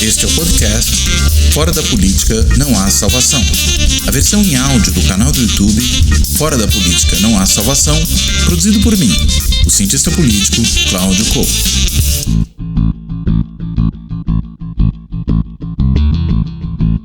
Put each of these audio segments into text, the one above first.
Este é o podcast Fora da Política Não Há Salvação. A versão em áudio do canal do YouTube Fora da Política Não Há Salvação, produzido por mim, o cientista político Cláudio Couto.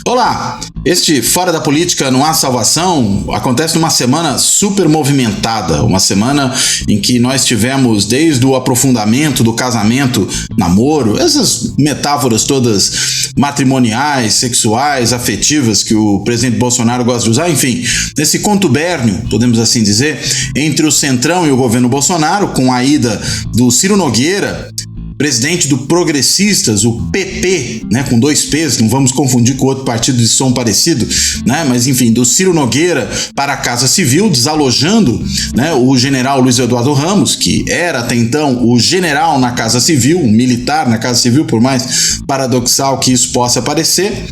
Olá! Este Fora da Política Não Há Salvação acontece numa semana super movimentada, uma semana em que nós tivemos desde o aprofundamento do casamento, namoro, essas metáforas todas matrimoniais, sexuais, afetivas que o presidente Bolsonaro gosta de usar, enfim, nesse contubérnio, podemos assim dizer, entre o Centrão e o governo Bolsonaro, com a ida do Ciro Nogueira, presidente do Progressistas, o PP, né, com 2 P's, não vamos confundir com outro partido de som parecido, né, mas enfim, do Ciro Nogueira para a Casa Civil, desalojando, né, o general Luiz Eduardo Ramos, que era até então o general na Casa Civil, um militar na Casa Civil, por mais paradoxal que isso possa parecer.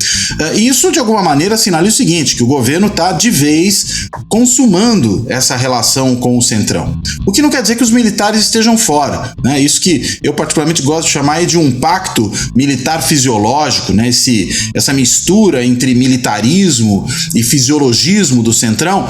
E isso, de alguma maneira, sinaliza o seguinte, que o governo está de vez consumando essa relação com o Centrão. O que não quer dizer que os militares estejam fora, né, isso que eu particularmente gosto de chamar de um pacto militar fisiológico, né? Essa mistura entre militarismo e fisiologismo do Centrão,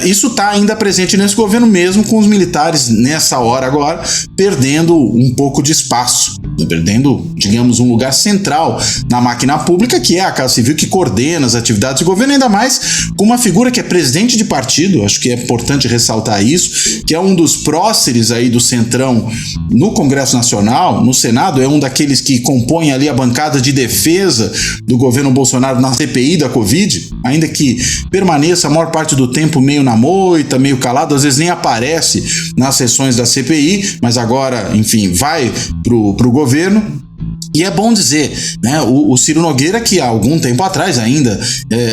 isso está ainda presente nesse governo, mesmo com os militares nessa hora agora perdendo um pouco de espaço, perdendo, digamos, um lugar central na máquina pública, que é a Casa Civil, que coordena as atividades do governo, ainda mais com uma figura que é presidente de partido, acho que é importante ressaltar isso, que é um dos próceres aí do Centrão no Congresso Nacional, no Senado, é um daqueles que compõem ali a bancada de defesa do governo Bolsonaro na CPI da Covid, ainda que permaneça a maior parte do tempo meio na moita, meio calado, às vezes nem aparece nas sessões da CPI, mas agora, enfim, vai pro governo. E é bom dizer, né, o Ciro Nogueira, que há algum tempo atrás ainda,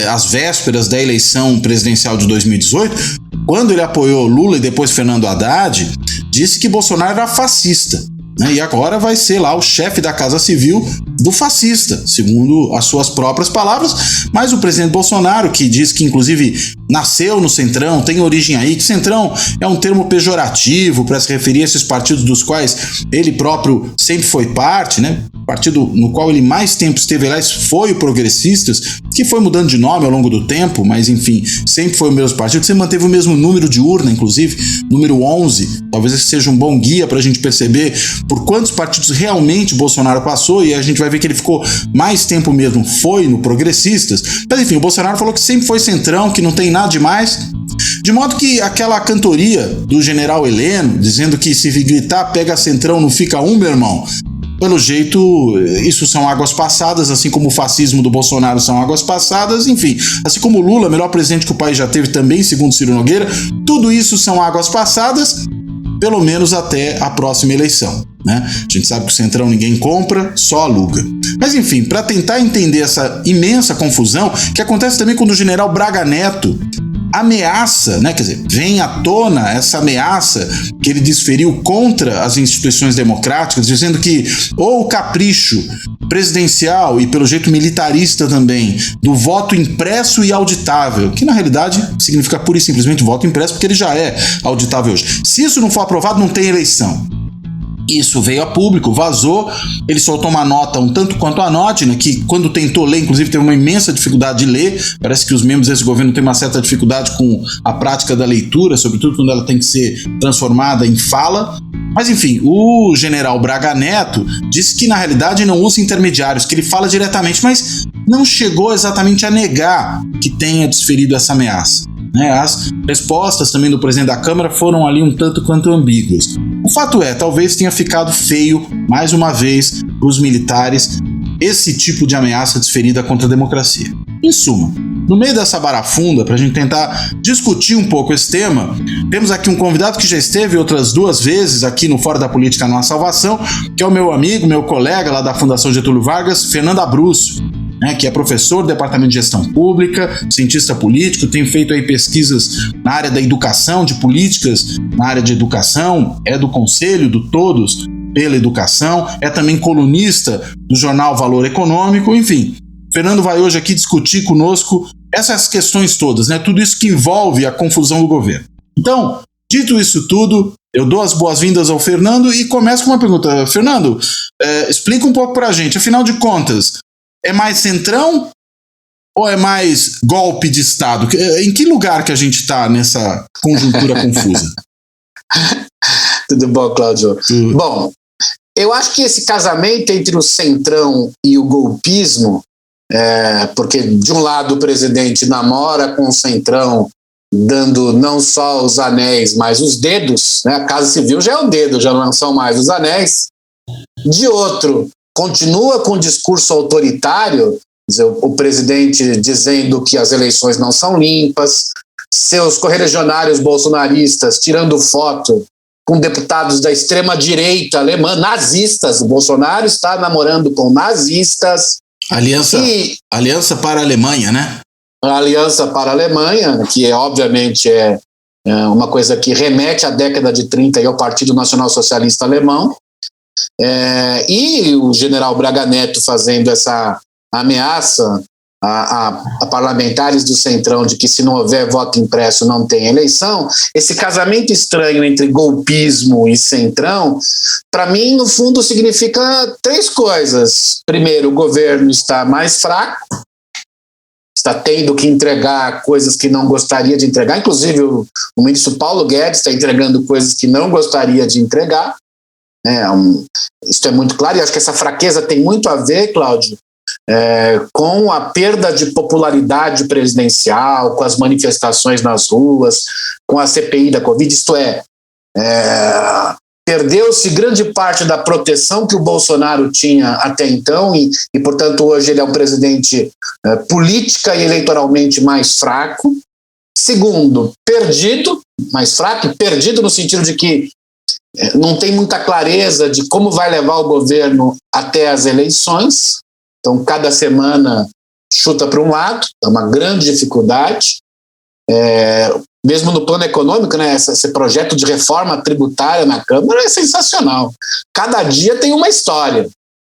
às vésperas da eleição presidencial de 2018, quando ele apoiou Lula e depois Fernando Haddad, disse que Bolsonaro era fascista. E agora vai ser lá o chefe da Casa Civil do fascista, segundo as suas próprias palavras, mas o presidente Bolsonaro, que diz que inclusive nasceu no Centrão, tem origem aí, que Centrão é um termo pejorativo para se referir a esses partidos dos quais ele próprio sempre foi parte, né? O partido no qual ele mais tempo esteve lá foi o Progressistas, que foi mudando de nome ao longo do tempo, mas enfim, sempre foi o mesmo partido, sempre manteve o mesmo número de urna, inclusive, número 11, talvez esse seja um bom guia para a gente perceber por quantos partidos realmente Bolsonaro passou, e a gente vai ver que ele ficou mais tempo mesmo, foi no Progressistas, mas enfim, o Bolsonaro falou que sempre foi Centrão, que não tem nada demais, de modo que aquela cantoria do general Heleno, dizendo que se gritar pega Centrão não fica um, meu irmão, pelo jeito, isso são águas passadas, assim como o fascismo do Bolsonaro são águas passadas, enfim, assim como o Lula, melhor presidente que o país já teve também, segundo Ciro Nogueira, tudo isso são águas passadas, pelo menos até a próxima eleição, né? A gente sabe que o Centrão ninguém compra, só aluga. Mas enfim, para tentar entender essa imensa confusão, que acontece também quando o general Braga Neto ameaça, né, quer dizer, vem à tona essa ameaça que ele desferiu contra as instituições democráticas, dizendo que ou o capricho presidencial e pelo jeito militarista também do voto impresso e auditável, que na realidade significa pura e simplesmente voto impresso, porque ele já é auditável hoje. Se isso não for aprovado, não tem eleição. Isso veio a público, vazou, ele soltou uma nota um tanto quanto a nota, né, que quando tentou ler, inclusive teve uma imensa dificuldade de ler, parece que os membros desse governo têm uma certa dificuldade com a prática da leitura, sobretudo quando ela tem que ser transformada em fala, mas enfim, o general Braga Neto disse que na realidade não usa intermediários, que ele fala diretamente, mas não chegou exatamente a negar que tenha desferido essa ameaça. As respostas também do presidente da Câmara foram ali um tanto quanto ambíguas. O fato é, talvez tenha ficado feio, mais uma vez, para os militares, esse tipo de ameaça desferida contra a democracia. Em suma, no meio dessa barafunda, para a gente tentar discutir um pouco esse tema, temos aqui um convidado que já esteve outras 2 vezes aqui no Fora da Política Não Há Salvação, que é o meu amigo, meu colega lá da Fundação Getúlio Vargas, Fernando Abruzzo, que é professor do Departamento de Gestão Pública, cientista político, tem feito aí pesquisas na área da educação, de políticas na área de educação, é do Conselho do Todos pela Educação, é também colunista do jornal Valor Econômico, enfim. Fernando vai hoje aqui discutir conosco essas questões todas, tudo isso que envolve a confusão do governo. Então, dito isso tudo, eu dou as boas-vindas ao Fernando e começo com uma pergunta. Fernando, explica um pouco pra gente, afinal de contas, É mais centrão ou é mais golpe de Estado? Em que lugar que a gente está nessa conjuntura confusa? Tudo bom, Cláudio? Bom, eu acho que esse casamento entre o centrão e o golpismo, porque de um lado o presidente namora com o centrão, dando não só os anéis, mas os dedos, né? A Casa Civil já é o dedo, já não são mais os anéis. De outro, continua com o discurso autoritário, dizer, o presidente dizendo que as eleições não são limpas, seus correligionários bolsonaristas tirando foto com deputados da extrema-direita alemã, nazistas. O Bolsonaro está namorando com nazistas. Aliança para a Alemanha, né? A Aliança para a Alemanha, que obviamente é uma coisa que remete à década de 30 e ao Partido Nacional Socialista Alemão. E o general Braga Neto fazendo essa ameaça a parlamentares do Centrão de que se não houver voto impresso não tem eleição. Esse casamento estranho entre golpismo e Centrão, para mim, no fundo, significa três coisas. Primeiro, o governo está mais fraco, está tendo que entregar coisas que não gostaria de entregar, inclusive o ministro Paulo Guedes está entregando coisas que não gostaria de entregar. Isso é muito claro, e acho que essa fraqueza tem muito a ver, Cláudio, com a perda de popularidade presidencial, com as manifestações nas ruas, com a CPI da Covid, isto perdeu-se grande parte da proteção que o Bolsonaro tinha até então e portanto, hoje ele é um presidente política e eleitoralmente mais fraco. Segundo, mais fraco e perdido no sentido de que não tem muita clareza de como vai levar o governo até as eleições. Então, cada semana chuta para um lado, é uma grande dificuldade. Mesmo no plano econômico, né, esse projeto de reforma tributária na Câmara é sensacional. Cada dia tem uma história.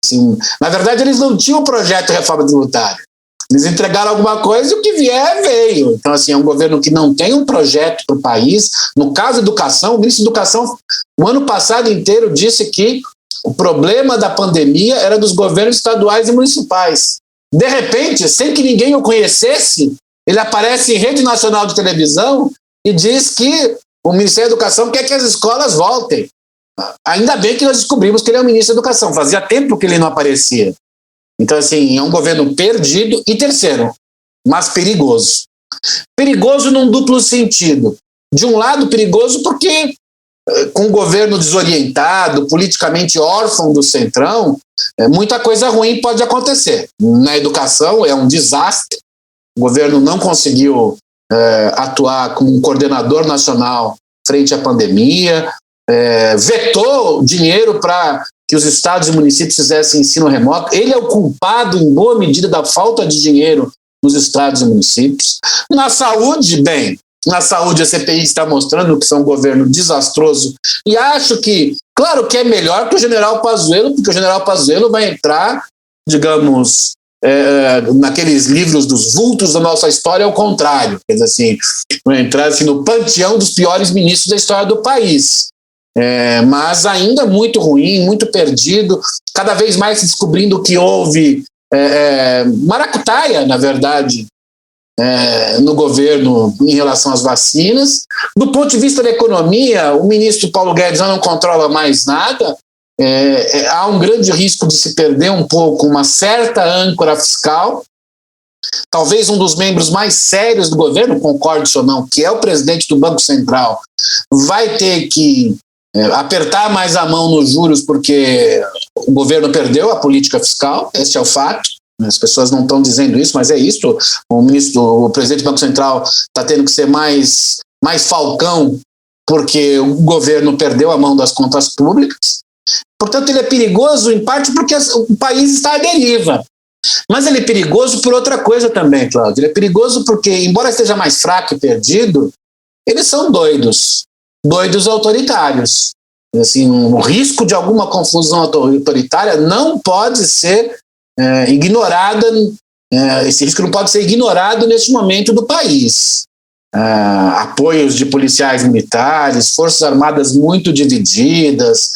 Assim, na verdade, eles não tinham um projeto de reforma tributária. Eles entregaram alguma coisa e o que vier, veio. Então, assim, é um governo que não tem um projeto para o país. No caso da educação, o ministro da Educação, o ano passado inteiro, disse que o problema da pandemia era dos governos estaduais e municipais. De repente, sem que ninguém o conhecesse, ele aparece em rede nacional de televisão e diz que o Ministério da Educação quer que as escolas voltem. Ainda bem que nós descobrimos que ele é o ministro da Educação. Fazia tempo que ele não aparecia. Então, assim, é um governo perdido. E terceiro, mas perigoso. Perigoso num duplo sentido. De um lado, perigoso porque com o governo desorientado, politicamente órfão do Centrão, muita coisa ruim pode acontecer. Na educação é um desastre. O governo não conseguiu atuar como um coordenador nacional frente à pandemia, vetou dinheiro para que os estados e municípios fizessem ensino remoto. Ele é o culpado, em boa medida, da falta de dinheiro nos estados e municípios. Na saúde, na saúde a CPI está mostrando que são um governo desastroso e acho que, claro que é melhor que o general Pazuello, porque o general Pazuello vai entrar, digamos, naqueles livros dos vultos da nossa história, ao contrário, quer dizer assim, vai entrar assim, no panteão dos piores ministros da história do país. Mas ainda muito ruim, muito perdido, cada vez mais se descobrindo que houve maracutaia, na verdade, no governo em relação às vacinas. Do ponto de vista da economia, o ministro Paulo Guedes já não controla mais nada. Há um grande risco de se perder um pouco uma certa âncora fiscal. Talvez um dos membros mais sérios do governo, concorde ou não, que é o presidente do Banco Central, vai ter que apertar mais a mão nos juros porque o governo perdeu a política fiscal. Esse é o fato. As pessoas não estão dizendo isso, mas é isso. O presidente do Banco Central está tendo que ser mais falcão porque o governo perdeu a mão das contas públicas. Portanto, ele é perigoso em parte porque o país está à deriva. Mas ele é perigoso por outra coisa também, Cláudio. Ele é perigoso porque, embora esteja mais fraco e perdido, eles são doidos autoritários. Assim, o risco de alguma confusão autoritária não pode ser ignorada, esse risco não pode ser ignorado neste momento do país. Apoios de policiais militares, forças armadas muito divididas,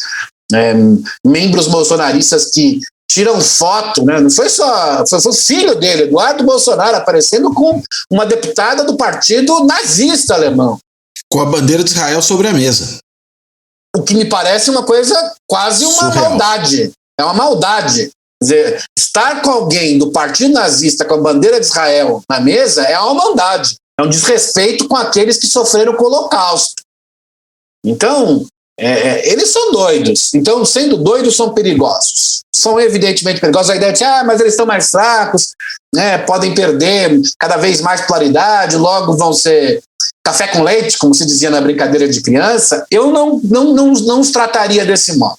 membros bolsonaristas que tiram foto, né? Não foi só, foi o filho dele, Eduardo Bolsonaro, aparecendo com uma deputada do partido nazista alemão. Com a bandeira de Israel sobre a mesa. O que me parece uma coisa, quase uma surreal. maldade. É uma maldade. Quer dizer, estar com alguém do partido nazista com a bandeira de Israel na mesa é uma maldade. É um desrespeito com aqueles que sofreram com o Holocausto. Então, eles são doidos. Então, sendo doidos, são perigosos. São evidentemente perigosos. A ideia de, mas eles estão mais fracos, né, podem perder cada vez mais polaridade, logo vão ser café com leite, como se dizia na brincadeira de criança. Eu não os trataria desse modo.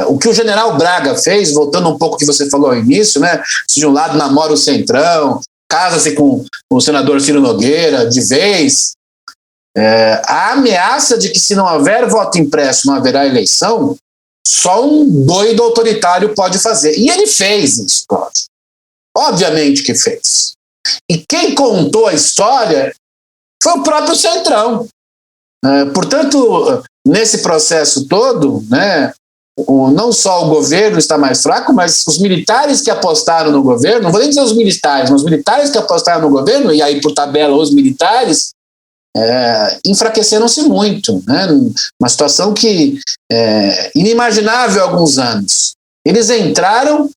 O que o general Braga fez, voltando um pouco ao que você falou ao início, né, se de um lado namora o Centrão, casa-se com o senador Ciro Nogueira de vez, a ameaça de que se não houver voto impresso não haverá eleição, só um doido autoritário pode fazer. E ele fez isso, Cláudio. Obviamente que fez. E quem contou a história foi o próprio Centrão. Portanto, nesse processo todo, né, não só o governo está mais fraco, mas os militares que apostaram no governo, não vou nem dizer os militares, mas os militares que apostaram no governo, e aí por tabela os militares, enfraqueceram-se muito, né? Uma situação que inimaginável há alguns anos. Eles entraram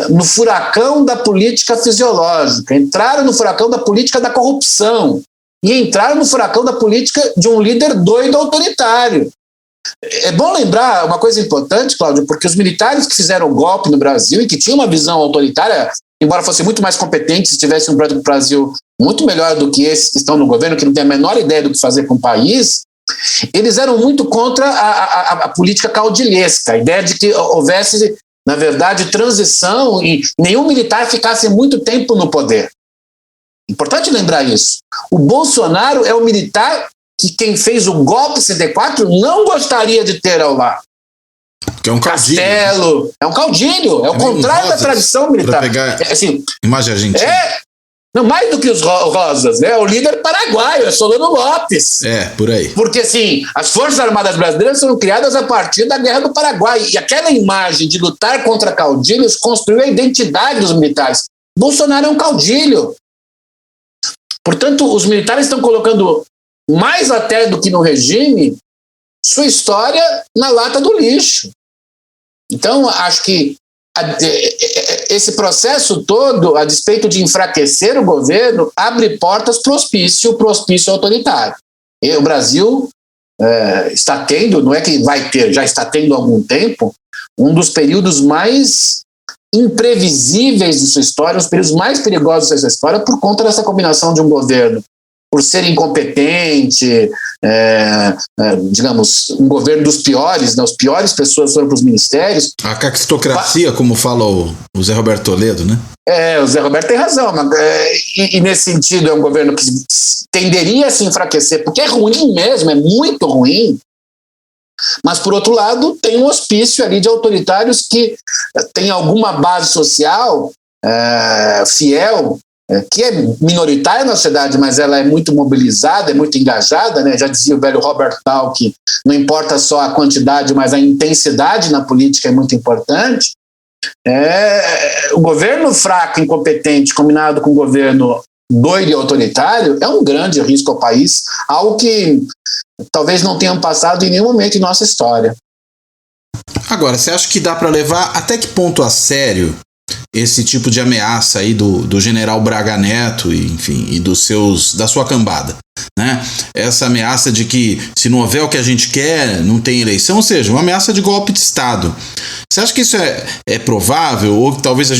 no furacão da política fisiológica, entraram no furacão da política da corrupção e entraram no furacão da política de um líder doido autoritário. É bom lembrar uma coisa importante, Cláudio, porque os militares que fizeram o golpe no Brasil e que tinham uma visão autoritária, embora fossem muito mais competentes se tivessem um projeto do Brasil muito melhor do que esses que estão no governo, que não têm a menor ideia do que fazer com o país, eles eram muito contra a política caudilhesca, a ideia de que houvesse, na verdade, transição e nenhum militar ficasse muito tempo no poder. Importante lembrar isso. O Bolsonaro é o militar que quem fez o golpe 64 não gostaria de ter ao lado. Que é um caudilho. Castelo, é um caudilho, é o contrário da tradição militar. Pegar assim, imagem argentina. Não, mais do que os rosas, né? O líder paraguaio, é Solano Lopes. Por aí. Porque, assim, as Forças Armadas Brasileiras foram criadas a partir da Guerra do Paraguai. E aquela imagem de lutar contra caudilhos construiu a identidade dos militares. Bolsonaro é um caudilho. Portanto, os militares estão colocando, mais até do que no regime, sua história na lata do lixo. Então, acho que esse processo todo, a despeito de enfraquecer o governo, abre portas para o hospício autoritário. E o Brasil está tendo, não é que vai ter, já está tendo há algum tempo, um dos períodos mais imprevisíveis de sua história, os períodos mais perigosos da sua história, por conta dessa combinação de um governo, por ser incompetente, digamos, um governo dos piores, né? As piores pessoas foram para os ministérios. A caquistocracia, como fala o Zé Roberto Toledo, né? O Zé Roberto tem razão, mas, e nesse sentido é um governo que tenderia a se enfraquecer, porque é ruim mesmo, é muito ruim. Mas, por outro lado, tem um hospício ali de autoritários que tem alguma base social fiel, que é minoritária na sociedade, mas ela é muito mobilizada, é muito engajada, né? Já dizia o velho Robert Dahl que não importa só a quantidade, mas a intensidade na política é muito importante. O governo fraco, incompetente, combinado com o governo doido e autoritário, é um grande risco ao país, algo que talvez não tenham passado em nenhum momento em nossa história. Agora, você acha que dá para levar até que ponto a sério esse tipo de ameaça aí do general Braga Neto e da sua cambada, né? Essa ameaça de que se não houver o que a gente quer, não tem eleição, ou seja, uma ameaça de golpe de Estado. Você acha que isso é provável, ou que talvez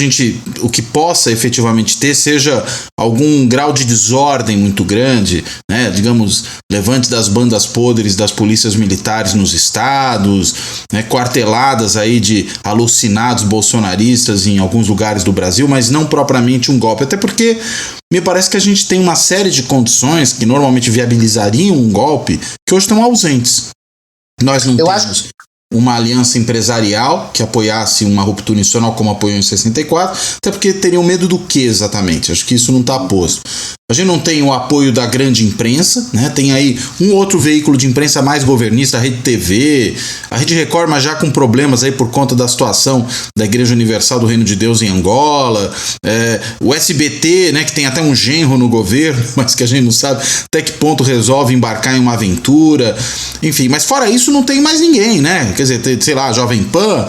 o que possa efetivamente ter seja algum grau de desordem muito grande, né? Digamos, levante das bandas podres das polícias militares nos estados, né? Quarteladas aí de alucinados bolsonaristas em alguns lugares do Brasil, mas não propriamente um golpe, até porque me parece que a gente tem uma série de condições que normalmente viabilizariam um golpe que hoje estão ausentes. Nós não temos uma aliança empresarial que apoiasse uma ruptura institucional como apoiou em 64, até porque teriam medo do que exatamente? Acho que isso não está posto. a gente não tem o apoio da grande imprensa, né? Tem aí um outro veículo de imprensa mais governista, a Rede TV, a Rede Record, mas já com problemas aí por conta da situação da Igreja Universal do Reino de Deus em Angola, o SBT, né, que tem até um genro no governo, mas que a gente não sabe até que ponto resolve embarcar em uma aventura, enfim, mas fora isso não tem mais ninguém, né? Quer dizer, tem, sei lá, a Jovem Pan,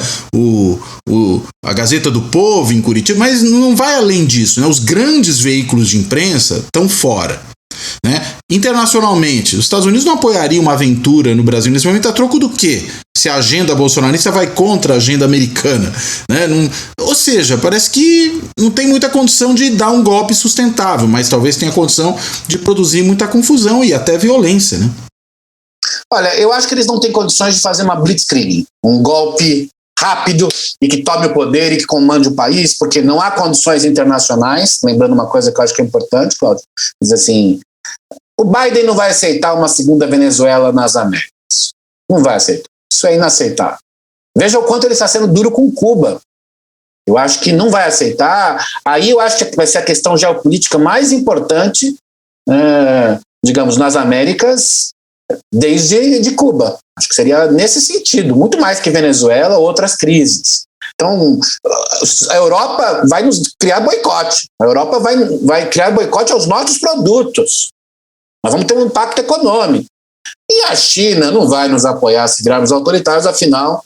a Gazeta do Povo em Curitiba, mas não vai além disso, né? Os grandes veículos de imprensa estão fora, né? Internacionalmente, os Estados Unidos não apoiariam uma aventura no Brasil nesse momento a troco do quê? Se a agenda bolsonarista vai contra a agenda americana, né? Ou seja, parece que não tem muita condição de dar um golpe sustentável, mas talvez tenha condição de produzir muita confusão e até violência, né? Olha, eu acho que eles não têm condições de fazer uma blitzkrieg, um golpe rápido e que tome o poder e que comande o país, porque não há condições internacionais. Lembrando uma coisa que eu acho que é importante, Cláudio, diz assim, o Biden não vai aceitar uma segunda Venezuela nas Américas. Não vai aceitar. Isso é inaceitável. Veja o quanto ele está sendo duro com Cuba. Eu acho que não vai aceitar. Aí eu acho que vai ser a questão geopolítica mais importante, digamos, nas Américas, desde Cuba. Acho que seria nesse sentido, muito mais que Venezuela ou outras crises. Então, a Europa vai nos criar boicote. A Europa vai criar boicote aos nossos produtos. Nós vamos ter um impacto econômico. E a China não vai nos apoiar se virarmos autoritários, afinal,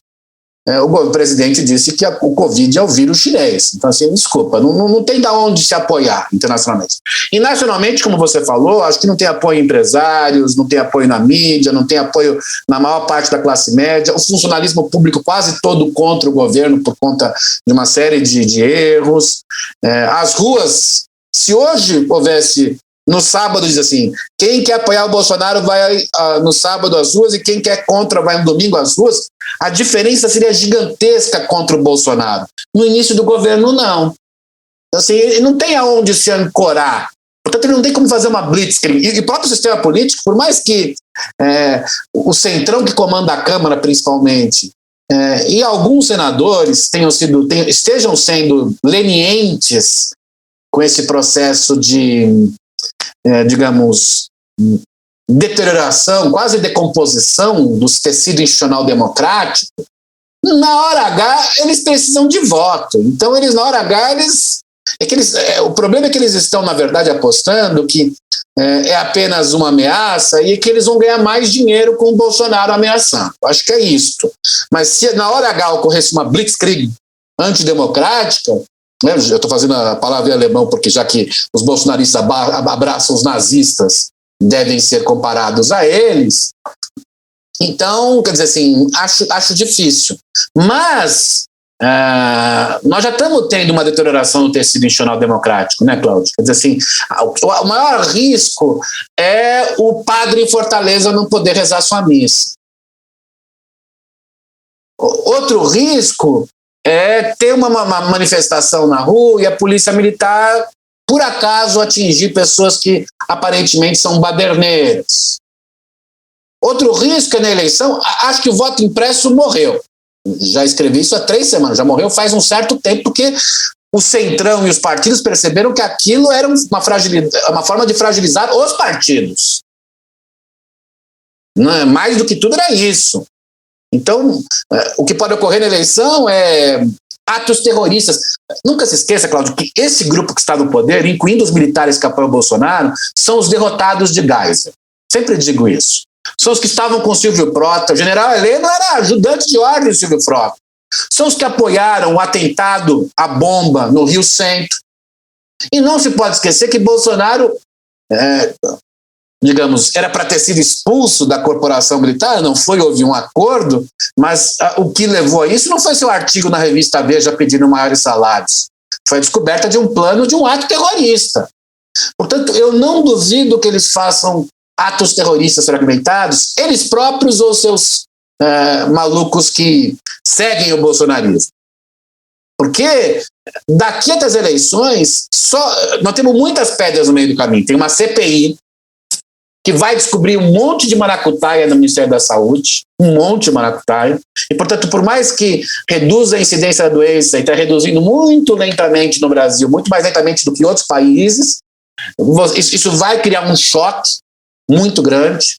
o presidente disse que o Covid é o vírus chinês. Então, assim, desculpa, não tem de onde se apoiar internacionalmente. E nacionalmente, como você falou, acho que não tem apoio em empresários, não tem apoio na mídia, não tem apoio na maior parte da classe média, o funcionalismo público quase todo contra o governo por conta de uma série de erros. As ruas, se hoje houvesse... No sábado, diz assim, quem quer apoiar o Bolsonaro vai no sábado às ruas e quem quer contra vai no domingo às ruas. A diferença seria gigantesca contra o Bolsonaro. No início do governo, não. Então, assim, ele não tem aonde se ancorar. Portanto, ele não tem como fazer uma blitzkrieg. E o próprio sistema político, por mais que o centrão que comanda a Câmara, principalmente, e alguns senadores estejam sendo lenientes com esse processo de... digamos, deterioração, quase decomposição do tecido institucional democrático, na hora H eles precisam de voto. Então, na hora H, o problema é que eles estão, na verdade, apostando que é apenas uma ameaça e que eles vão ganhar mais dinheiro com o Bolsonaro ameaçando. Acho que é isto. Mas se na hora H ocorresse uma blitzkrieg antidemocrática, eu estou fazendo a palavra em alemão porque já que os bolsonaristas abraçam os nazistas, devem ser comparados a eles. Então, quer dizer assim, acho difícil. Mas nós já estamos tendo uma deterioração do tecido institucional democrático, né, Cláudio? Quer dizer assim, o maior risco é o padre em Fortaleza não poder rezar sua missa. Outro risco é ter uma manifestação na rua e a polícia militar, por acaso, atingir pessoas que aparentemente são baderneiras. Outro risco é na eleição, acho que o voto impresso morreu. Já escrevi isso há 3 semanas, já morreu faz um certo tempo, porque o Centrão e os partidos perceberam que aquilo era uma forma de fragilizar os partidos. Mais do que tudo era isso. Então, o que pode ocorrer na eleição é atos terroristas. Nunca se esqueça, Cláudio, que esse grupo que está no poder, incluindo os militares que apoiam o Bolsonaro, são os derrotados de Geisel. Sempre digo isso. São os que estavam com Silvio Frota. O general Heleno era ajudante de ordem do Silvio Frota. São os que apoiaram o atentado à bomba no Rio Centro. E não se pode esquecer que Bolsonaro... digamos, era para ter sido expulso da corporação militar, não foi, houve um acordo, mas o que levou a isso não foi seu artigo na revista Veja pedindo maiores salários, foi a descoberta de um plano de um ato terrorista. Portanto, eu não duvido que eles façam atos terroristas fragmentados, eles próprios ou seus malucos que seguem o bolsonarismo. Porque daqui até as eleições, nós temos muitas pedras no meio do caminho. Tem uma CPI que vai descobrir um monte de maracutaia no Ministério da Saúde, um monte de maracutaia, e, portanto, por mais que reduza a incidência da doença, e está reduzindo muito lentamente no Brasil, muito mais lentamente do que outros países, Isso vai criar um choque muito grande.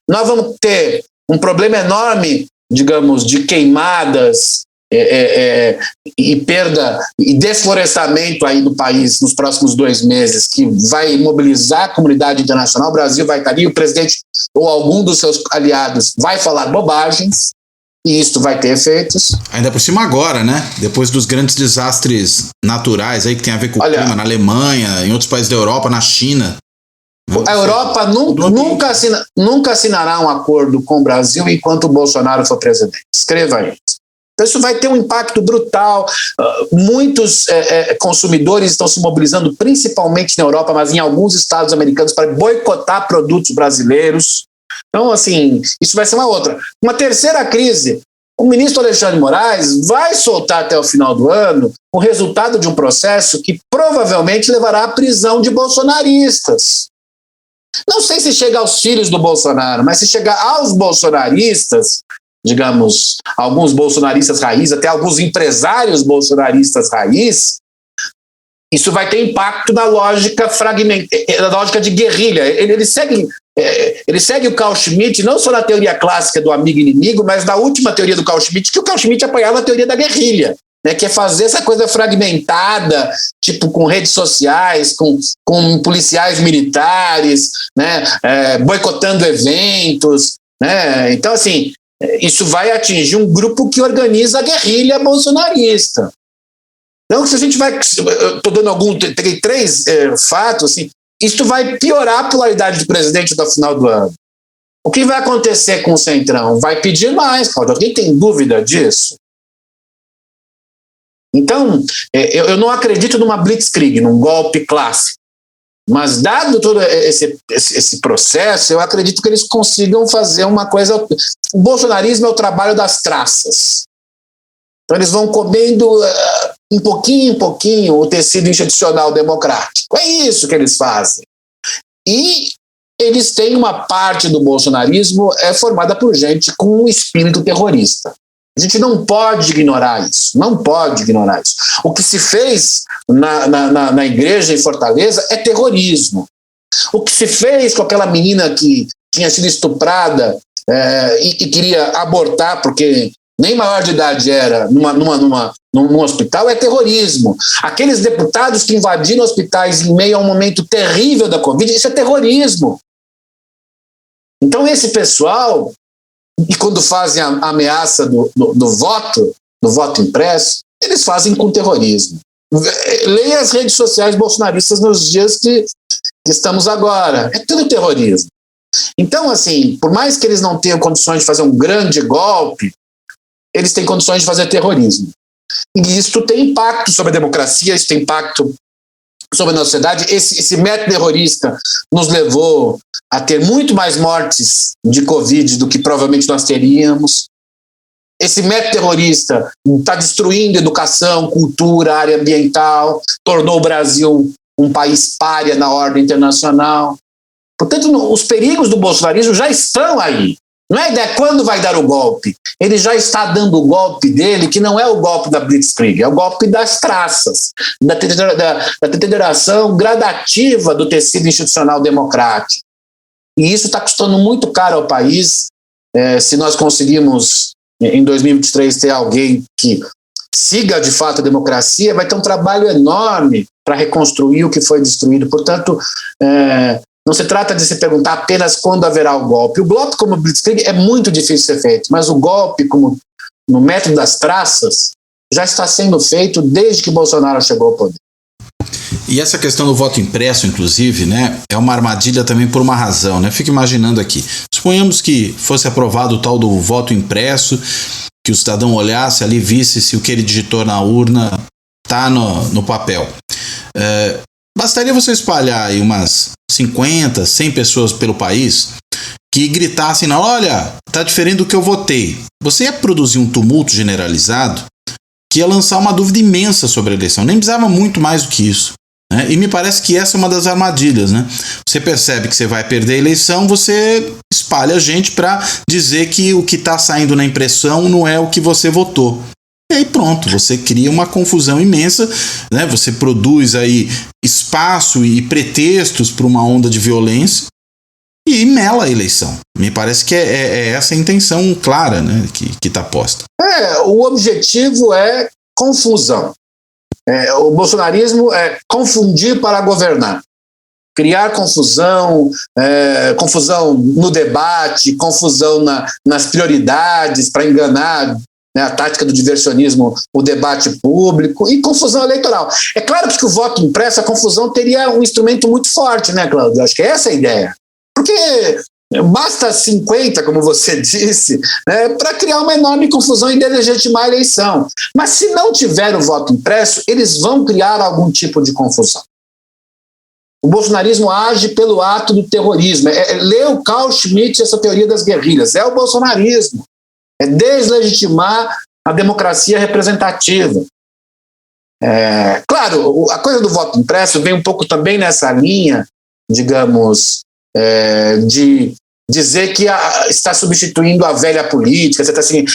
Nós vamos ter um problema enorme, digamos, de queimadas e perda e desflorestamento aí do país nos próximos 2 meses, que vai mobilizar a comunidade internacional. O Brasil vai estar ali, o presidente ou algum dos seus aliados vai falar bobagens, e isso vai ter efeitos. Ainda por cima agora, né? Depois dos grandes desastres naturais aí que tem a ver com o clima na Alemanha, em outros países da Europa, na China. A Europa nunca assinará um acordo com o Brasil enquanto o Bolsonaro for presidente. Escreva aí. Então isso vai ter um impacto brutal. Muitos consumidores estão se mobilizando, principalmente na Europa, mas em alguns estados americanos, para boicotar produtos brasileiros. Então, assim, isso vai ser uma outra. Uma terceira crise. O ministro Alexandre de Moraes vai soltar até o final do ano o resultado de um processo que provavelmente levará à prisão de bolsonaristas. Não sei se chega aos filhos do Bolsonaro, mas se chegar aos bolsonaristas, digamos, alguns bolsonaristas raiz, até alguns empresários bolsonaristas raiz, isso vai ter impacto na lógica na lógica de guerrilha. Ele segue o Carl Schmitt, não só na teoria clássica do amigo e inimigo, mas na última teoria do Carl Schmitt, que o Carl Schmitt apoiava a teoria da guerrilha, né, que é fazer essa coisa fragmentada, tipo com redes sociais, com policiais militares, né, boicotando eventos, né? Então, assim, isso vai atingir um grupo que organiza a guerrilha bolsonarista. Então, se a gente vai... Estou dando peguei 3 fatos, assim, isso vai piorar a polaridade do presidente até o final do ano. O que vai acontecer com o Centrão? Vai pedir mais, Cláudio. Alguém tem dúvida disso? Então, eu não acredito numa blitzkrieg, num golpe clássico. Mas, dado todo esse processo, eu acredito que eles consigam fazer uma coisa... O bolsonarismo é o trabalho das traças. Então, eles vão comendo... em pouquinho, o tecido institucional democrático. É isso que eles fazem. E eles têm uma parte do bolsonarismo formada por gente com um espírito terrorista. A gente não pode ignorar isso. Não pode ignorar isso. O que se fez na igreja em Fortaleza é terrorismo. O que se fez com aquela menina que tinha sido estuprada e queria abortar porque... nem maior de idade era, num hospital, é terrorismo. Aqueles deputados que invadiram hospitais em meio a um momento terrível da Covid, isso é terrorismo. Então, esse pessoal, e quando fazem a ameaça do voto impresso, eles fazem com terrorismo. Leia as redes sociais bolsonaristas nos dias que estamos agora. É tudo terrorismo. Então, assim, por mais que eles não tenham condições de fazer um grande golpe, eles têm condições de fazer terrorismo. E isso tem impacto sobre a democracia, isso tem impacto sobre a nossa sociedade. Esse método terrorista nos levou a ter muito mais mortes de Covid do que provavelmente nós teríamos. Esse método terrorista está destruindo educação, cultura, área ambiental, tornou o Brasil um país pária na ordem internacional. Portanto, os perigos do bolsonarismo já estão aí. Não é a ideia quando vai dar o golpe. Ele já está dando o golpe dele, que não é o golpe da blitzkrieg, é o golpe das traças, da deterioração gradativa do tecido institucional democrático. E isso está custando muito caro ao país. Se nós conseguimos, em 2023, ter alguém que siga de fato a democracia, vai ter um trabalho enorme para reconstruir o que foi destruído. Portanto, não se trata de se perguntar apenas quando haverá o golpe. O golpe como blitzkrieg é muito difícil de ser feito, mas o golpe como no método das traças já está sendo feito desde que Bolsonaro chegou ao poder. E essa questão do voto impresso, inclusive, né, é uma armadilha também por uma razão, né? Fico imaginando aqui. Suponhamos que fosse aprovado o tal do voto impresso, que o cidadão olhasse ali, visse se o que ele digitou na urna está no papel. Bastaria você espalhar aí umas 50, 100 pessoas pelo país que gritassem, olha, está diferente do que eu votei. Você ia produzir um tumulto generalizado que ia lançar uma dúvida imensa sobre a eleição. Nem precisava muito mais do que isso, né? E me parece que essa é uma das armadilhas, né? Você percebe que você vai perder a eleição, você espalha gente para dizer que o que está saindo na impressão não é o que você votou. E aí pronto, você cria uma confusão imensa, né? Você produz aí espaço e pretextos para uma onda de violência e mela a eleição. Me parece que é essa a intenção clara, né, que está posta. O objetivo é confusão. O bolsonarismo é confundir para governar. Criar confusão, confusão no debate, confusão nas prioridades para enganar, né, a tática do diversionismo, o debate público e confusão eleitoral. É claro que o voto impresso, a confusão teria um instrumento muito forte, né, Cláudio? Acho que essa é a ideia. Porque basta 50, como você disse, né, para criar uma enorme confusão e delegitimar a eleição. Mas se não tiver o voto impresso, eles vão criar algum tipo de confusão. O bolsonarismo age pelo ato do terrorismo. Lê o Carl Schmitt, essa teoria das guerrilhas. É o bolsonarismo. É deslegitimar a democracia representativa. Claro, a coisa do voto impresso vem um pouco também nessa linha, digamos, de dizer que está substituindo a velha política. Você tá assim,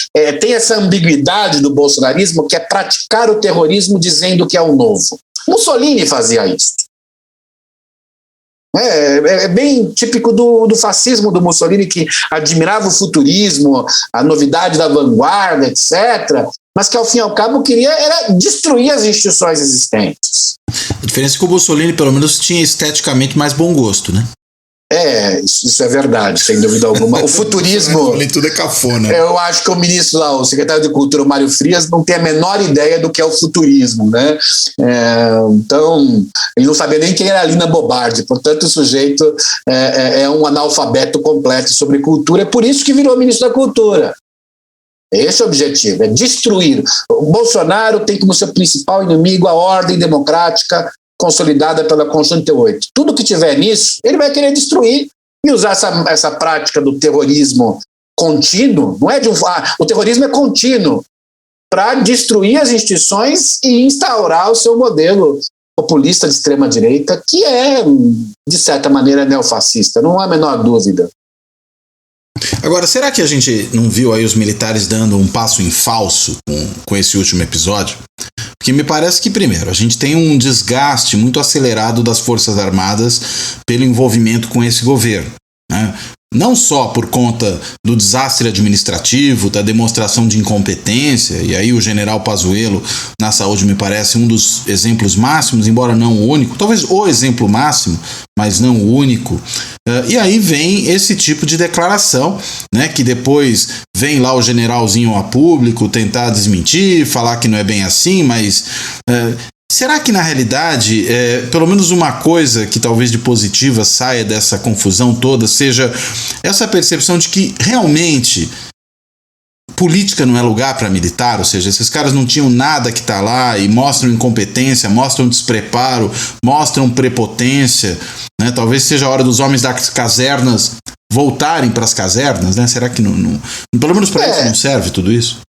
tem essa ambiguidade do bolsonarismo, que é praticar o terrorismo dizendo que é o novo. Mussolini fazia isso. É bem típico do fascismo do Mussolini, que admirava o futurismo, a novidade da vanguarda, etc., mas que, ao fim e ao cabo, queria era destruir as instituições existentes. A diferença é que o Mussolini, pelo menos, tinha esteticamente mais bom gosto, né? Isso é verdade, sem dúvida alguma. O futurismo... Tudo é cafona. Eu acho que o ministro lá, o secretário de Cultura, o Mário Frias, não tem a menor ideia do que é o futurismo, né? Então, ele não sabia nem quem era a Lina Bobardi, portanto o sujeito é um analfabeto completo sobre cultura, é por isso que virou ministro da Cultura. Esse é o objetivo, é destruir. O Bolsonaro tem como seu principal inimigo a ordem democrática consolidada pela Constituição 88. Tudo que tiver nisso, ele vai querer destruir e usar essa prática do terrorismo contínuo, não é o terrorismo é contínuo, para destruir as instituições e instaurar o seu modelo populista de extrema-direita, que é, de certa maneira, neofascista, não há a menor dúvida. Agora, será que a gente não viu aí os militares dando um passo em falso com esse último episódio? Porque me parece que, primeiro, a gente tem um desgaste muito acelerado das Forças Armadas pelo envolvimento com esse governo, né? Não só por conta do desastre administrativo, da demonstração de incompetência, e aí o general Pazuello na saúde me parece um dos exemplos máximos, embora não o único, talvez o exemplo máximo, mas não o único. E aí vem esse tipo de declaração, né, que depois vem lá o generalzinho a público tentar desmentir, falar que não é bem assim, mas... será que, na realidade, pelo menos uma coisa que talvez de positiva saia dessa confusão toda seja essa percepção de que realmente política não é lugar para militar, ou seja, esses caras não tinham nada que tá lá e mostram incompetência, mostram despreparo, mostram prepotência, né? Talvez seja a hora dos homens das casernas voltarem para as casernas, né? Será que não pelo menos para isso não serve tudo isso?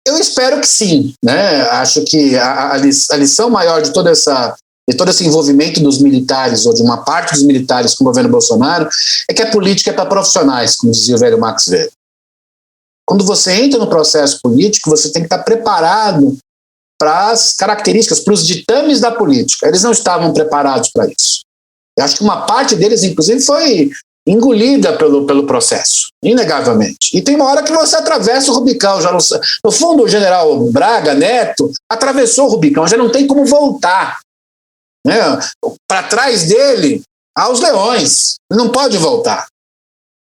Eu espero que sim, né? Acho que a lição maior de todo esse envolvimento dos militares, ou de uma parte dos militares com o governo Bolsonaro, é que a política é para profissionais, como dizia o velho Max Weber. Quando você entra no processo político, você tem que estar preparado para as características, para os ditames da política. Eles não estavam preparados para isso. Eu acho que uma parte deles, inclusive, foi engolida pelo processo, inegavelmente. E tem uma hora que você atravessa o Rubicão. Já no fundo, o general Braga Neto atravessou o Rubicão, já não tem como voltar, né? Para trás dele, há os leões, não pode voltar.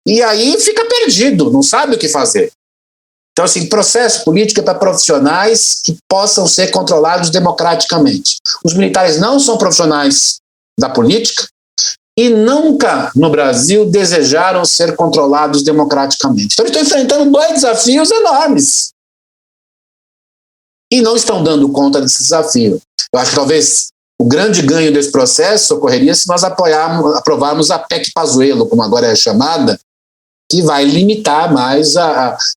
E aí fica perdido, não sabe o que fazer. Então, assim, processo político é para profissionais que possam ser controlados democraticamente. Os militares não são profissionais da política, e nunca no Brasil desejaram ser controlados democraticamente. Então eles estão enfrentando dois desafios enormes e não estão dando conta desse desafio. Eu acho que talvez o grande ganho desse processo ocorreria se nós aprovarmos a PEC Pazuello, como agora é chamada, que vai limitar mais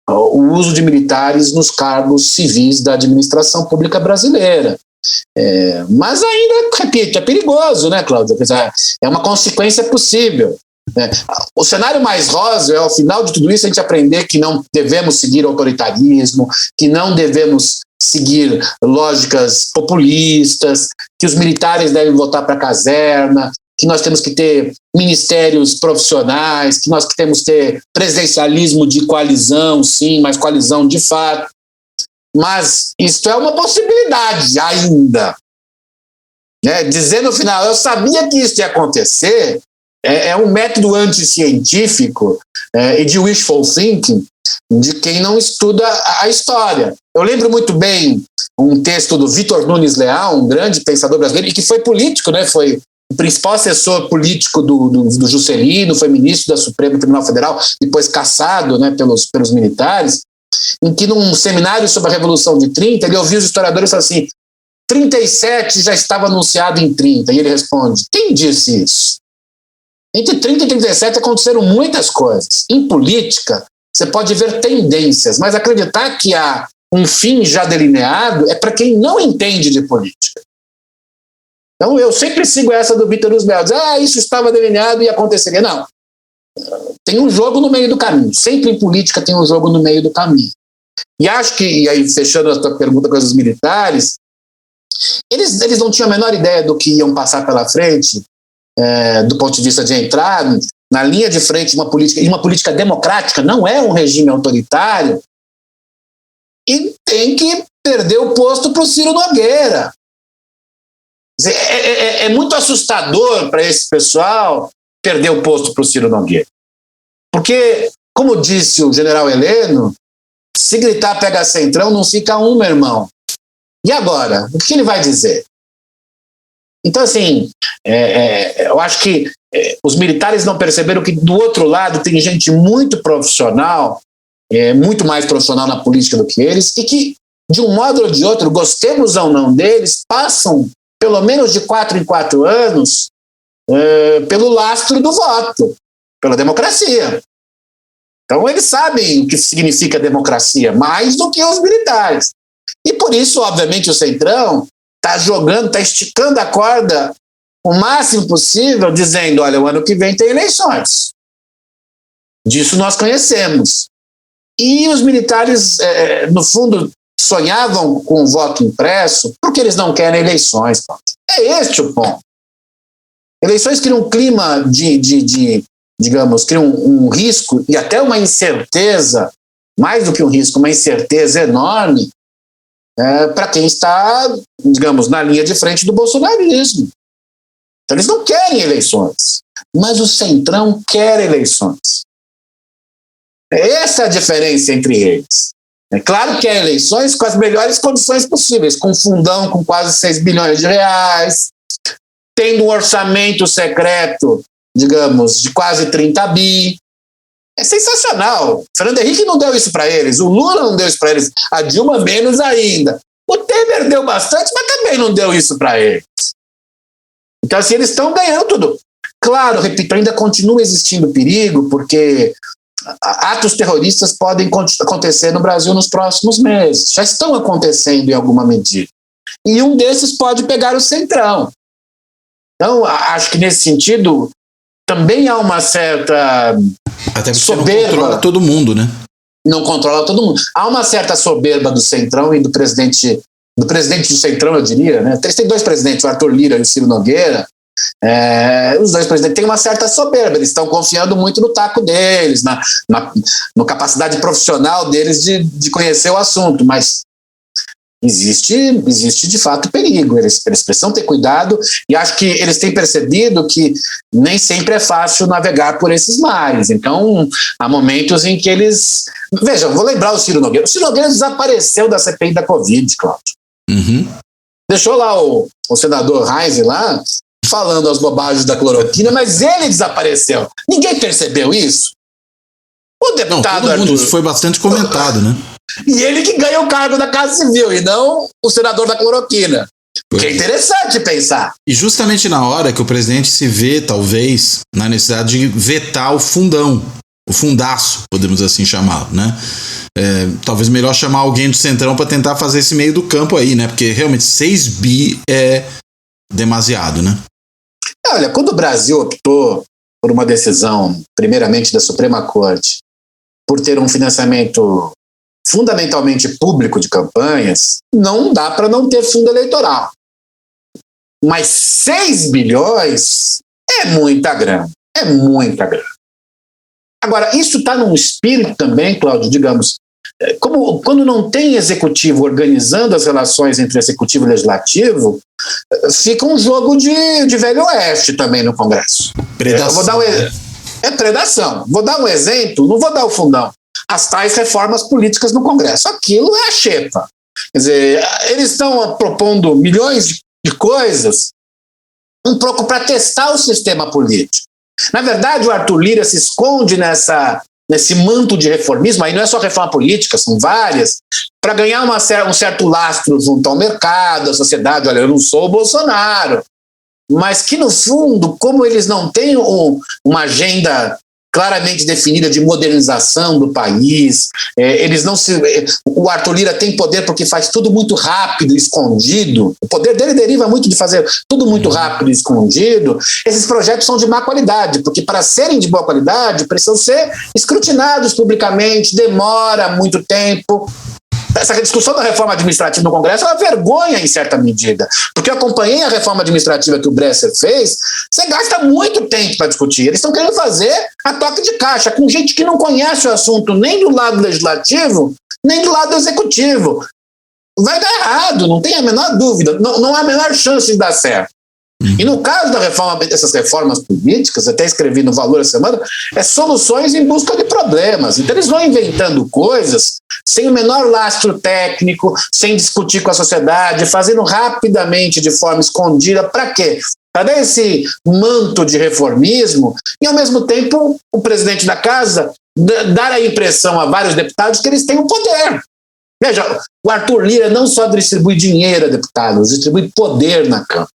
o uso de militares nos cargos civis da administração pública brasileira. Mas ainda, repito, é perigoso, né, Cláudio? É uma consequência possível. O cenário mais rosa é, ao final de tudo isso, a gente aprender que não devemos seguir autoritarismo, que não devemos seguir lógicas populistas, que os militares devem voltar para a caserna, que nós temos que ter ministérios profissionais, que nós temos que ter presidencialismo de coalizão, sim, mas coalizão de fato. Mas isto é uma possibilidade ainda. Dizer no final, eu sabia que isso ia acontecer, é um método anticientífico e de wishful thinking de quem não estuda a história. Eu lembro muito bem um texto do Vitor Nunes Leal, um grande pensador brasileiro, e que foi político, foi o principal assessor político do Juscelino, foi ministro da Supremo Tribunal Federal, depois cassado pelos militares, em que num seminário sobre a Revolução de 30, ele ouviu os historiadores falar assim, 37 já estava anunciado em 30, e ele responde, quem disse isso? Entre 30 e 37 aconteceram muitas coisas. Em política, você pode ver tendências, mas acreditar que há um fim já delineado é para quem não entende de política. Então, eu sempre sigo essa do Vitor Nunes Leal, isso estava delineado e aconteceria. Não. Tem um jogo no meio do caminho. Sempre em política tem um jogo no meio do caminho. E acho que, e aí fechando a tua pergunta com os militares, eles não tinham a menor ideia do que iam passar pela frente, do ponto de vista de entrar na linha de frente de uma política democrática, não é um regime autoritário, e tem que perder o posto para o Ciro Nogueira. É muito assustador para esse pessoal perder o posto para o Ciro Nogueira. Porque, como disse o general Heleno, se gritar pega centrão, não fica um, meu irmão. E agora? O que ele vai dizer? Então, assim, eu acho que os militares não perceberam que do outro lado tem gente muito profissional, muito mais profissional na política do que eles, e que, de um modo ou de outro, gostemos ou não deles, passam pelo menos de 4 em 4 anos pelo lastro do voto, pela democracia. Então, eles sabem o que significa democracia, mais do que os militares. E por isso, obviamente, o Centrão está jogando, está esticando a corda o máximo possível, dizendo, olha, o ano que vem tem eleições. Disso nós conhecemos. E os militares, no fundo, sonhavam com o voto impresso porque eles não querem eleições. É este o ponto. Eleições criam um clima digamos, criam um risco e até uma incerteza, mais do que um risco, uma incerteza enorme para quem está, digamos, na linha de frente do bolsonarismo. Então eles não querem eleições, mas o Centrão quer eleições. Essa é a diferença entre eles. É claro que é eleições com as melhores condições possíveis, com fundão com quase 6 bilhões de reais, tendo um orçamento secreto, digamos, de quase 30 bi. É sensacional. O Fernando Henrique não deu isso para eles, o Lula não deu isso para eles, a Dilma menos ainda. O Temer deu bastante, mas também não deu isso para eles. Então, assim, eles estão ganhando tudo. Claro, repito, ainda continua existindo perigo, porque atos terroristas podem acontecer no Brasil nos próximos meses. Já estão acontecendo em alguma medida. E um desses pode pegar o Centrão. Então, acho que nesse sentido também há uma certa até porque soberba. Não controla todo mundo, né? Não controla todo mundo. Há uma certa soberba do Centrão e do presidente do Centrão, eu diria, né? Eles têm 2 presidentes, o Arthur Lira e o Ciro Nogueira. Os 2 presidentes têm uma certa soberba, eles estão confiando muito no taco deles, na capacidade profissional deles de conhecer o assunto, mas existe de fato perigo, eles precisam ter cuidado, e acho que eles têm percebido que nem sempre é fácil navegar por esses mares. Então há momentos em que eles... Veja, vou lembrar o Ciro Nogueira desapareceu da CPI da Covid, Cláudio. Uhum. Deixou lá o senador Reis lá falando as bobagens da cloroquina, mas ele desapareceu. Ninguém percebeu isso? O deputado todo mundo, Arthur... isso foi bastante comentado, né? E ele que ganha o cargo da Casa Civil, e não o senador da cloroquina. Que é interessante pensar. E justamente na hora que o presidente se vê, talvez, na necessidade de vetar o fundão, o fundaço, podemos assim chamá-lo, né? Talvez melhor chamar alguém do Centrão para tentar fazer esse meio do campo aí, né? Porque realmente 6 bi é demasiado, né? Olha, quando o Brasil optou por uma decisão, primeiramente da Suprema Corte, por ter um financiamento fundamentalmente público de campanhas, não dá para não ter fundo eleitoral. Mas 6 bilhões é muita grana. É muita grana. Agora, isso está num espírito também, Cláudio, digamos, como quando não tem executivo organizando as relações entre executivo e legislativo, fica um jogo de velho oeste também no Congresso. Predação. É predação. Vou dar um exemplo, não vou dar o fundão. As tais reformas políticas no Congresso. Aquilo é a xepa. Quer dizer, eles estão propondo milhões de coisas um pouco para testar o sistema político. Na verdade, o Arthur Lira se esconde nesse manto de reformismo, aí não é só reforma política, são várias, para ganhar um certo lastro junto ao mercado, à sociedade. Olha, eu não sou o Bolsonaro. Mas que, no fundo, como eles não têm uma agenda claramente definida de modernização do país, o Arthur Lira tem poder porque faz tudo muito rápido e escondido, o poder dele deriva muito de fazer tudo muito rápido e escondido. Esses projetos são de má qualidade, porque para serem de boa qualidade precisam ser escrutinados publicamente, demora muito tempo. Essa discussão da reforma administrativa no Congresso é uma vergonha em certa medida, porque eu acompanhei a reforma administrativa que o Bresser fez. Você gasta muito tempo para discutir. Eles estão querendo fazer a toque de caixa com gente que não conhece o assunto nem do lado legislativo, nem do lado executivo. Vai dar errado, não tem a menor dúvida, não há a menor chance de dar certo. E no caso dessas reformas políticas, até escrevi no Valor essa semana, é soluções em busca de problemas. Então eles vão inventando coisas sem o menor lastro técnico, sem discutir com a sociedade, fazendo rapidamente de forma escondida. Para quê? Para dar esse manto de reformismo e, ao mesmo tempo, o presidente da casa dar a impressão a vários deputados que eles têm o poder. Veja, o Arthur Lira não só distribui dinheiro a deputados, distribui poder na Câmara.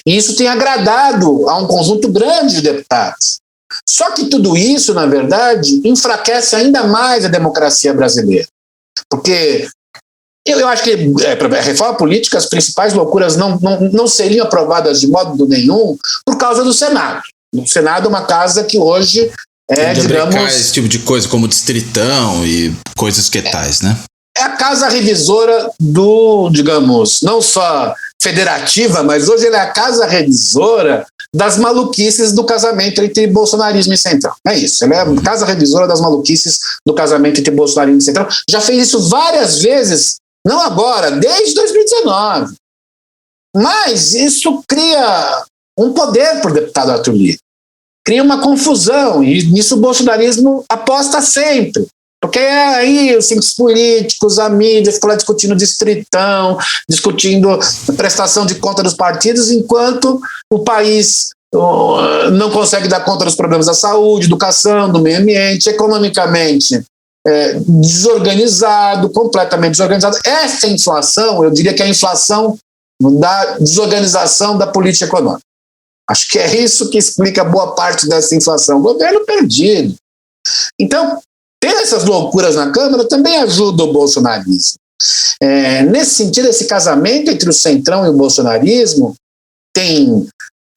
E isso tem agradado a um conjunto grande de deputados. Só que tudo isso, na verdade, enfraquece ainda mais a democracia brasileira. Porque eu acho que a reforma política, as principais loucuras não seriam aprovadas de modo nenhum por causa do Senado. O Senado é uma casa que hoje digamos... esse tipo de coisa como distritão e coisas que tais, né? É a casa revisora digamos, não só federativa, mas hoje ele é a casa revisora das maluquices do casamento entre bolsonarismo e centrão. É isso, ele é a casa revisora das maluquices do casamento entre bolsonarismo e centrão. Já fez isso várias vezes, não agora, desde 2019. Mas isso cria um poder para o deputado Arthur Lira. Cria uma confusão, e nisso o bolsonarismo aposta sempre. Porque aí os cientistas políticos, a mídia, ficam lá discutindo distritão, discutindo prestação de conta dos partidos, enquanto o país não consegue dar conta dos problemas da saúde, educação, do meio ambiente, economicamente desorganizado, completamente desorganizado. Essa inflação, eu diria que é a inflação da desorganização da política econômica. Acho que é isso que explica boa parte dessa inflação. O governo perdido. Então, ter essas loucuras na Câmara também ajuda o bolsonarismo. Nesse sentido, esse casamento entre o centrão e o bolsonarismo tem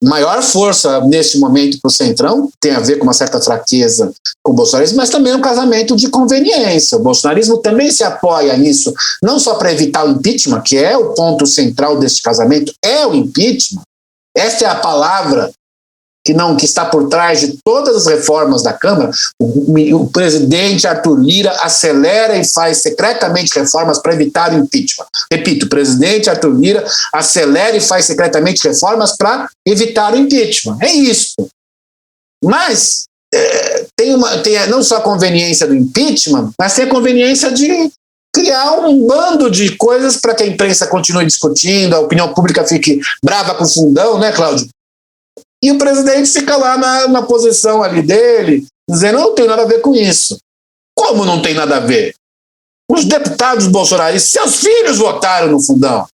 maior força neste momento para o centrão, tem a ver com uma certa fraqueza com o bolsonarismo, mas também é um casamento de conveniência. O bolsonarismo também se apoia nisso, não só para evitar o impeachment, que é o ponto central deste casamento, é o impeachment. Esta é a palavra que está por trás de todas as reformas da Câmara. O presidente Arthur Lira acelera e faz secretamente reformas para evitar o impeachment. Repito, o presidente Arthur Lira acelera e faz secretamente reformas para evitar o impeachment. É isso. Mas tem não só a conveniência do impeachment, mas tem a conveniência de criar um bando de coisas para que a imprensa continue discutindo, a opinião pública fique brava com o fundão, né, Cláudio? E o presidente fica lá na posição ali dele, dizendo, não tem nada a ver com isso. Como não tem nada a ver? Os deputados bolsonaristas, seus filhos votaram no fundão.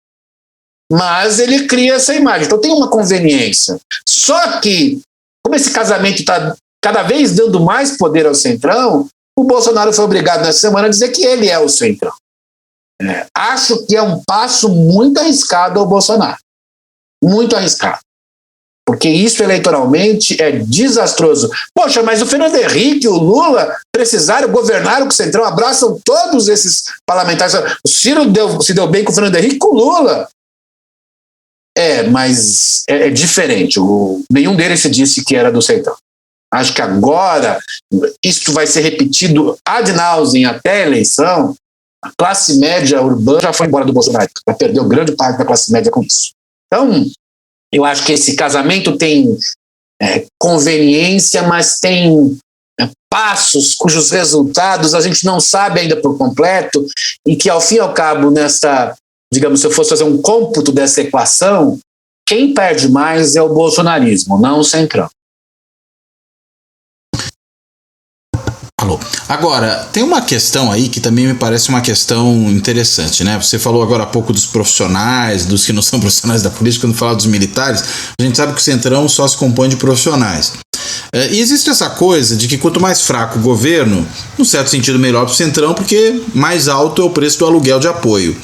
Mas ele cria essa imagem. Então tem uma conveniência. Só que, como esse casamento está cada vez dando mais poder ao centrão, o Bolsonaro foi obrigado nessa semana a dizer que ele é o centrão. Acho que é um passo muito arriscado ao Bolsonaro. Muito arriscado. porque isso eleitoralmente é desastroso. Poxa, mas o Fernando Henrique e o Lula precisaram, governaram com o Centrão, abraçam todos esses parlamentares. O Ciro se deu bem com o Fernando Henrique e com o Lula. Mas é diferente. Nenhum deles se disse que era do Centrão. Acho que agora isso vai ser repetido ad nauseam até a eleição. A classe média urbana já foi embora do Bolsonaro, já perdeu grande parte da classe média com isso. Então, eu acho que esse casamento tem conveniência, mas tem passos cujos resultados a gente não sabe ainda por completo e que, ao fim e ao cabo, digamos, se eu fosse fazer um cômputo dessa equação, quem perde mais é o bolsonarismo, não o Centrão. Alô. Agora, tem uma questão aí que também me parece uma questão interessante, né? Você falou agora há pouco dos profissionais, dos que não são profissionais da política, quando fala dos militares, a gente sabe que o Centrão só se compõe de profissionais. E existe essa coisa de que quanto mais fraco o governo, num certo sentido melhor para o Centrão, porque mais alto é o preço do aluguel de apoio.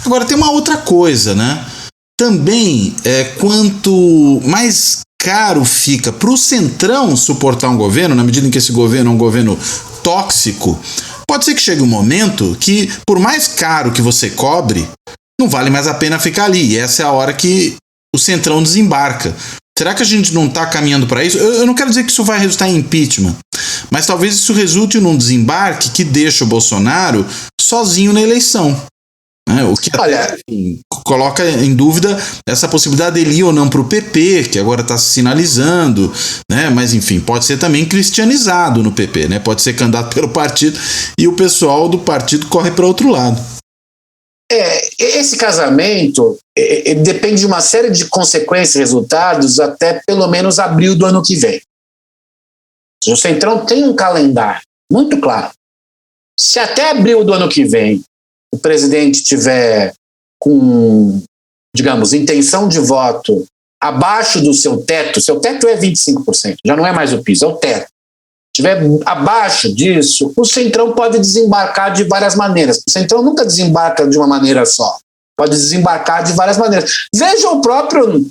Agora, tem uma outra coisa, né? Também, quanto mais caro fica para o Centrão suportar um governo, na medida em que esse governo é um governo tóxico, pode ser que chegue um momento que, por mais caro que você cobre, não vale mais a pena ficar ali. E essa é a hora que o Centrão desembarca. Será que a gente não está caminhando para isso? Eu não quero dizer que isso vai resultar em impeachment, mas talvez isso resulte num desembarque que deixa o Bolsonaro sozinho na eleição. O que coloca em dúvida essa possibilidade dele ir ou não para o PP, que agora está se sinalizando, né? Mas enfim, pode ser também cristianizado no PP, né? Pode ser candidato pelo partido e o pessoal do partido corre para outro lado. Esse casamento depende de uma série de consequências e resultados até pelo menos abril do ano que vem. O Centrão tem um calendário muito claro. Se até abril do ano que vem o presidente tiver com, digamos, intenção de voto abaixo do seu teto é 25%, já não é mais o piso, é o teto. Estiver abaixo disso, o Centrão pode desembarcar de várias maneiras. O Centrão nunca desembarca de uma maneira só, pode desembarcar de várias maneiras. Veja o próprio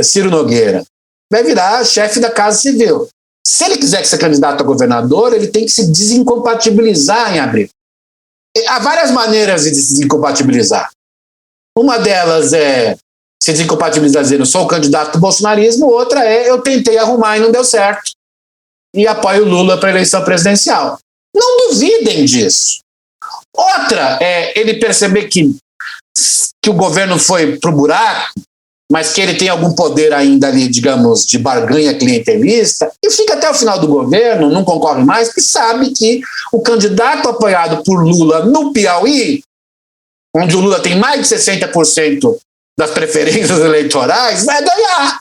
Ciro Nogueira, vai virar chefe da Casa Civil. Se ele quiser ser candidato a governador, ele tem que se desincompatibilizar em abril. Há várias maneiras de se desincompatibilizar. Uma delas é se desincompatibilizar dizendo sou o candidato do bolsonarismo, outra é eu tentei arrumar e não deu certo e apoio o Lula para a eleição presidencial. Não duvidem disso. Outra é ele perceber que o governo foi para o buraco, mas que ele tem algum poder ainda ali, digamos, de barganha clientelista, e fica até o final do governo, não concorre mais, porque sabe que o candidato apoiado por Lula no Piauí, onde o Lula tem mais de 60% das preferências eleitorais, vai ganhar.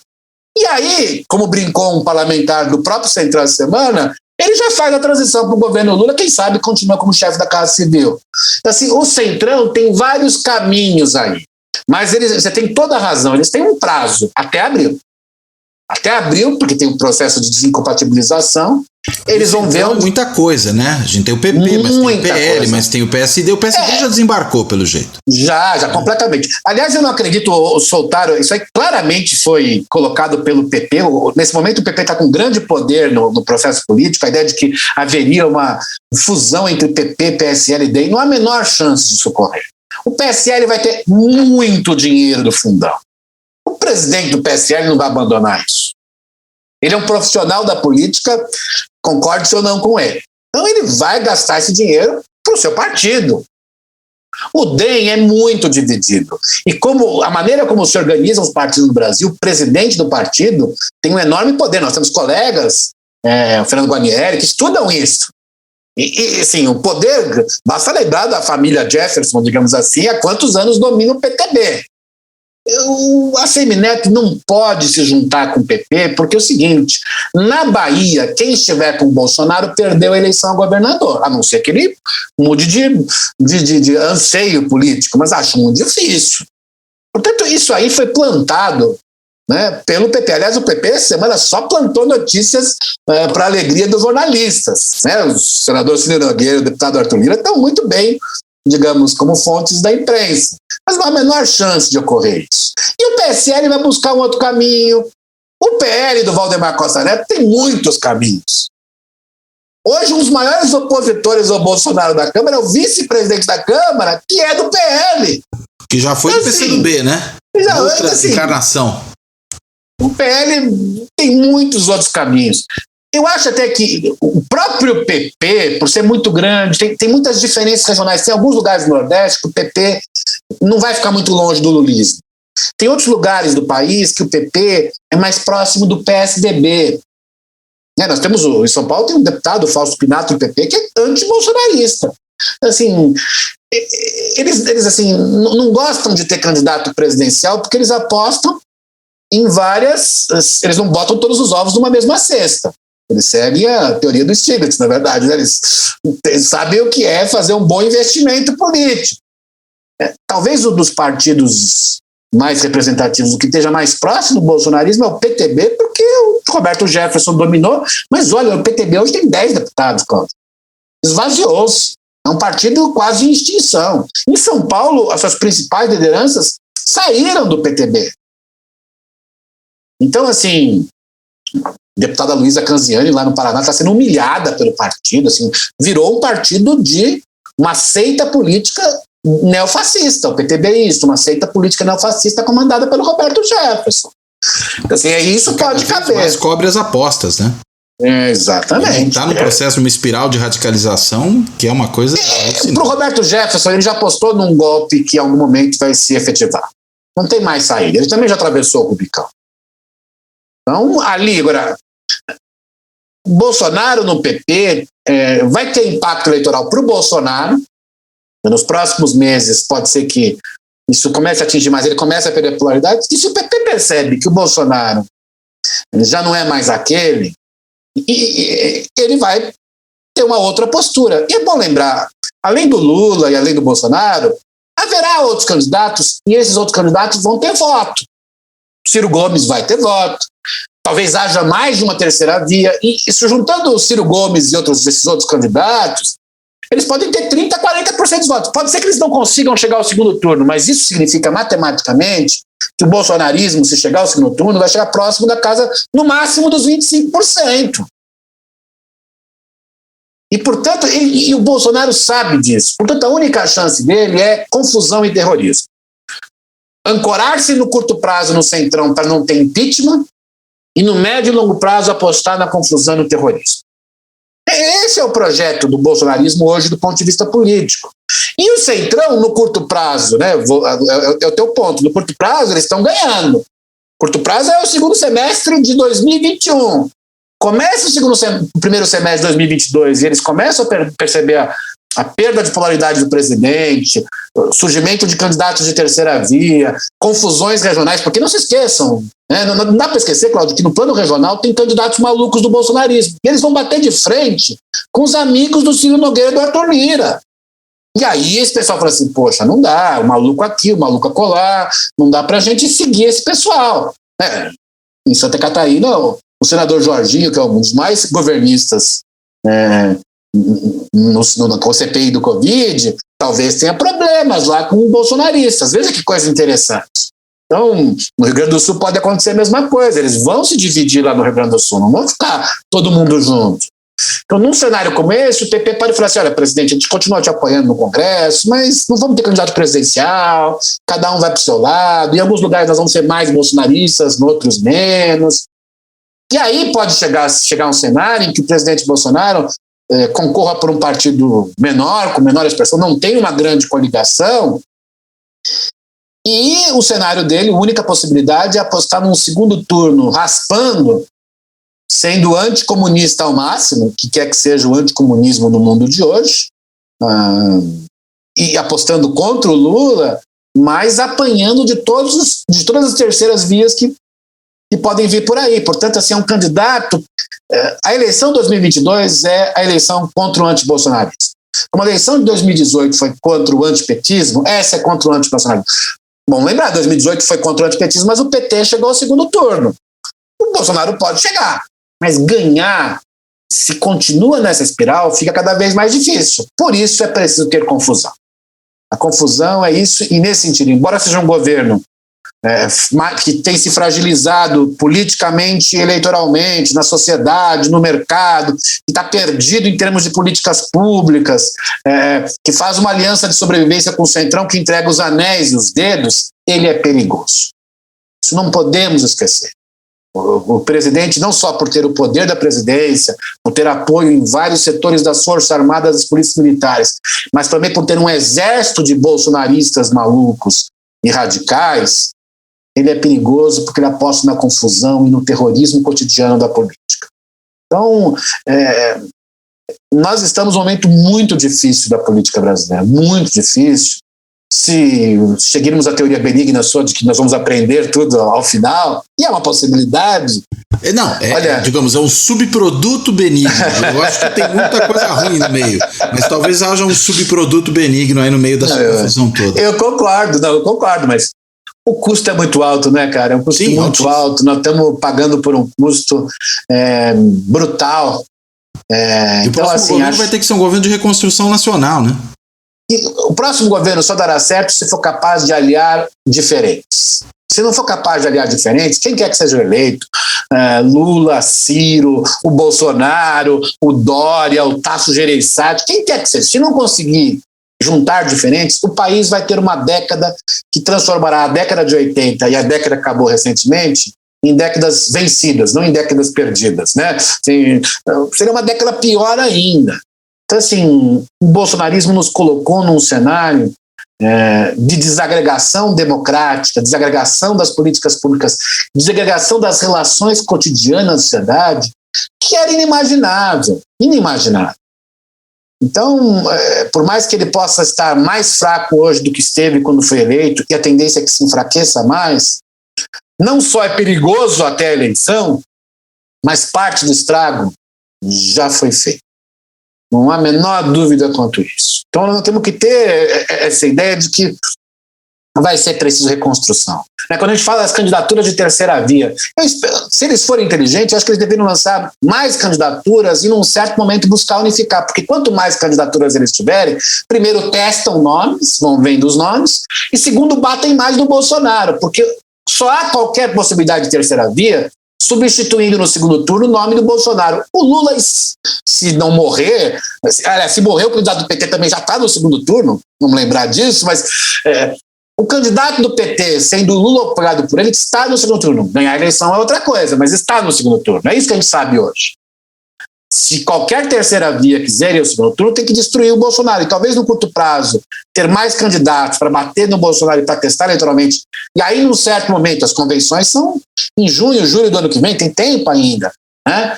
E aí, como brincou um parlamentar do próprio Centrão essa semana, ele já faz a transição para o governo Lula, quem sabe continua como chefe da Casa Civil. Então, assim, o Centrão tem vários caminhos aí. Mas você tem toda a razão, eles têm um prazo, até abril. Até abril, porque tem um processo de desincompatibilização, eles vão ver onde... Muita coisa, né? A gente tem o PP, mas tem o PL, mas tem o PSD. O PSD já desembarcou, pelo jeito. Já completamente. Aliás, eu não acredito, soltaram, isso aí claramente foi colocado pelo PP. Nesse momento o PP está com grande poder no processo político, a ideia de que haveria uma fusão entre PP, PSL e DEM, não há a menor chance disso ocorrer. O PSL vai ter muito dinheiro do fundão. O presidente do PSL não vai abandonar isso. Ele é um profissional da política, concorde-se ou não com ele. Então ele vai gastar esse dinheiro para o seu partido. O DEM é muito dividido. E como a maneira como se organizam os partidos no Brasil, o presidente do partido tem um enorme poder. Nós temos colegas, o Fernando Guarnieri, que estudam isso. E assim, o poder, basta lembrar da família Jefferson, digamos assim, há quantos anos domina o PTB. O ACM Neto não pode se juntar com o PP, porque é o seguinte, na Bahia, quem estiver com o Bolsonaro perdeu a eleição a governador, a não ser que ele mude de anseio político, mas acho muito difícil. Portanto, isso aí foi plantado, né, pelo PP. Aliás, o PP essa semana só plantou notícias para a alegria dos jornalistas. Né? O senador Ciro Nogueira e o deputado Arthur Lira estão muito bem, digamos, como fontes da imprensa. Mas não há a menor chance de ocorrer isso. E o PSL vai buscar um outro caminho, O PL do Valdemar Costa Neto tem muitos caminhos. Hoje, um dos maiores opositores ao Bolsonaro da Câmara é o vice-presidente da Câmara, que é do PL. Que já foi do PCdoB, né? Outra encarnação. O PL tem muitos outros caminhos. Eu acho até que o próprio PP, por ser muito grande, tem muitas diferenças regionais. Tem alguns lugares do Nordeste que o PP não vai ficar muito longe do lulismo. Tem outros lugares do país que o PP é mais próximo do PSDB. Nós temos em São Paulo tem um deputado, o Fausto Pinato, do PP, que é anti-bolsonarista. Assim, eles assim, não gostam de ter candidato presidencial porque eles apostam em várias... Eles não botam todos os ovos numa mesma cesta. Eles seguem a teoria do Stiglitz, na verdade. Né? Eles sabem o que é fazer um bom investimento político. Talvez um dos partidos mais representativos, o que esteja mais próximo do bolsonarismo é o PTB, porque o Roberto Jefferson dominou, mas olha, o PTB hoje tem 10 deputados, Cláudio. Esvaziou-se. É um partido quase em extinção. Em São Paulo, as suas principais lideranças saíram do PTB. Então, assim, a deputada Luísa Canziani, lá no Paraná, está sendo humilhada pelo partido, assim, virou um partido de uma seita política neofascista, o PTB é isso, uma seita política neofascista comandada pelo Roberto Jefferson. Então, assim, isso pode caber. Mas cobre as apostas, né? Exatamente. Está no processo de uma espiral de radicalização, que é uma coisa... Para o Roberto Jefferson, ele já apostou num golpe que em algum momento vai se efetivar. Não tem mais saída. Ele também já atravessou o Rubicão. Então, ali, agora, Bolsonaro no PP vai ter impacto eleitoral para o Bolsonaro. Nos próximos meses, pode ser que isso comece a atingir mais, ele comece a perder popularidade. E se o PP percebe que o Bolsonaro já não é mais aquele, ele vai ter uma outra postura. E é bom lembrar, além do Lula e além do Bolsonaro, haverá outros candidatos e esses outros candidatos vão ter voto. Ciro Gomes vai ter voto. Talvez haja mais de uma terceira via. E isso, juntando o Ciro Gomes e esses outros candidatos, eles podem ter 30%, 40% dos votos. Pode ser que eles não consigam chegar ao segundo turno, mas isso significa matematicamente que o bolsonarismo, se chegar ao segundo turno, vai chegar próximo da casa, no máximo, dos 25%. E, portanto, e o Bolsonaro sabe disso. Portanto, a única chance dele é confusão e terrorismo. Ancorar-se no curto prazo no centrão para não ter impeachment e no médio e longo prazo apostar na confusão e no terrorismo. Esse é o projeto do bolsonarismo hoje do ponto de vista político. E o centrão, no curto prazo, né, é o teu ponto, no curto prazo eles estão ganhando. Curto prazo é o segundo semestre de 2021. Começa o primeiro semestre de 2022 e eles começam a perceber a perda de polaridade do presidente, surgimento de candidatos de terceira via, confusões regionais, porque não se esqueçam, né? Não dá para esquecer, Cláudio, que no plano regional tem candidatos malucos do bolsonarismo, e eles vão bater de frente com os amigos do Ciro Nogueira e do Arthur Lira. E aí esse pessoal fala assim, poxa, não dá, o maluco aqui, o maluco acolá, não dá para a gente seguir esse pessoal. Em Santa Catarina, o senador Jorginho, que é um dos mais governistas com o CPI do Covid, talvez tenha problemas lá com bolsonaristas. Veja que coisa interessante. Então, no Rio Grande do Sul pode acontecer a mesma coisa. Eles vão se dividir lá no Rio Grande do Sul, não vão ficar todo mundo junto. Então, num cenário como esse, o PP pode falar assim, olha, presidente, a gente continua te apoiando no Congresso, mas não vamos ter candidato presidencial, cada um vai para o seu lado, em alguns lugares nós vamos ser mais bolsonaristas, em outros menos. E aí pode chegar um cenário em que o presidente Bolsonaro concorra por um partido menor, com menor expressão, não tem uma grande coligação, e o cenário dele, a única possibilidade é apostar num segundo turno raspando, sendo anticomunista ao máximo, que quer que seja o anticomunismo no mundo de hoje, e apostando contra o Lula, mas apanhando de todas as terceiras vias que podem vir por aí. Portanto, assim, é um candidato... A eleição de 2022 é a eleição contra o antibolsonarismo. Uma eleição de 2018 foi contra o antipetismo, essa é contra o antibolsonarismo. Bom, lembrar, 2018 foi contra o antipetismo, mas o PT chegou ao segundo turno. O Bolsonaro pode chegar, mas ganhar, se continua nessa espiral, fica cada vez mais difícil. Por isso é preciso ter confusão. A confusão é isso, e nesse sentido, embora seja um governo que tem se fragilizado politicamente e eleitoralmente, na sociedade, no mercado, que está perdido em termos de políticas públicas, que faz uma aliança de sobrevivência com o Centrão, que entrega os anéis e os dedos, ele é perigoso. Isso não podemos esquecer. O presidente, não só por ter o poder da presidência, por ter apoio em vários setores das Forças Armadas, das polícias militares, mas também por ter um exército de bolsonaristas malucos e radicais, ele é perigoso porque ele aposta na confusão e no terrorismo cotidiano da política. Então, nós estamos num momento muito difícil da política brasileira, muito difícil. Se seguirmos a teoria benigna sua de que nós vamos aprender tudo ao final, e é uma possibilidade. Digamos, é um subproduto benigno. Eu acho que tem muita coisa ruim no meio, mas talvez haja um subproduto benigno aí no meio dessa confusão toda. Eu concordo, mas o custo é muito alto, né, cara? É um custo muito alto. Nós estamos pagando por um custo brutal. E o próximo governo vai ter que ser um governo de reconstrução nacional, né? E o próximo governo só dará certo se for capaz de aliar diferentes. Se não for capaz de aliar diferentes, quem quer que seja eleito, Lula, Ciro, o Bolsonaro, o Dória, o Tasso Gereissati, quem quer que seja, se não conseguir juntar diferentes, o país vai ter uma década que transformará a década de 80 e a década que acabou recentemente em décadas vencidas, não em décadas perdidas, né? Seria uma década pior ainda. Então, assim, o bolsonarismo nos colocou num cenário de desagregação democrática, desagregação das políticas públicas, desagregação das relações cotidianas da sociedade, que era inimaginável. Então, por mais que ele possa estar mais fraco hoje do que esteve quando foi eleito, e a tendência é que se enfraqueça mais, não só é perigoso até a eleição, mas parte do estrago já foi feito. Não há a menor dúvida quanto isso. Então, nós temos que ter essa ideia de que vai ser preciso reconstrução. Quando a gente fala das candidaturas de terceira via, se eles forem inteligentes, eu acho que eles deveriam lançar mais candidaturas e, num certo momento, buscar unificar, porque quanto mais candidaturas eles tiverem, primeiro testam nomes, vão vendo os nomes, e segundo, batem mais no Bolsonaro, porque só há qualquer possibilidade de terceira via substituindo no segundo turno o nome do Bolsonaro. O Lula, se não morrer, se morrer, o candidato do PT também já está no segundo turno, vamos lembrar disso, mas o candidato do PT, sendo o Lula apoiado por ele, está no segundo turno. Ganhar a eleição é outra coisa, mas está no segundo turno. É isso que a gente sabe hoje. Se qualquer terceira via quiser ir ao segundo turno, tem que destruir o Bolsonaro. E talvez no curto prazo, ter mais candidatos para bater no Bolsonaro e para testar eleitoralmente. E aí, num certo momento, as convenções são em junho, julho do ano que vem, tem tempo ainda, né?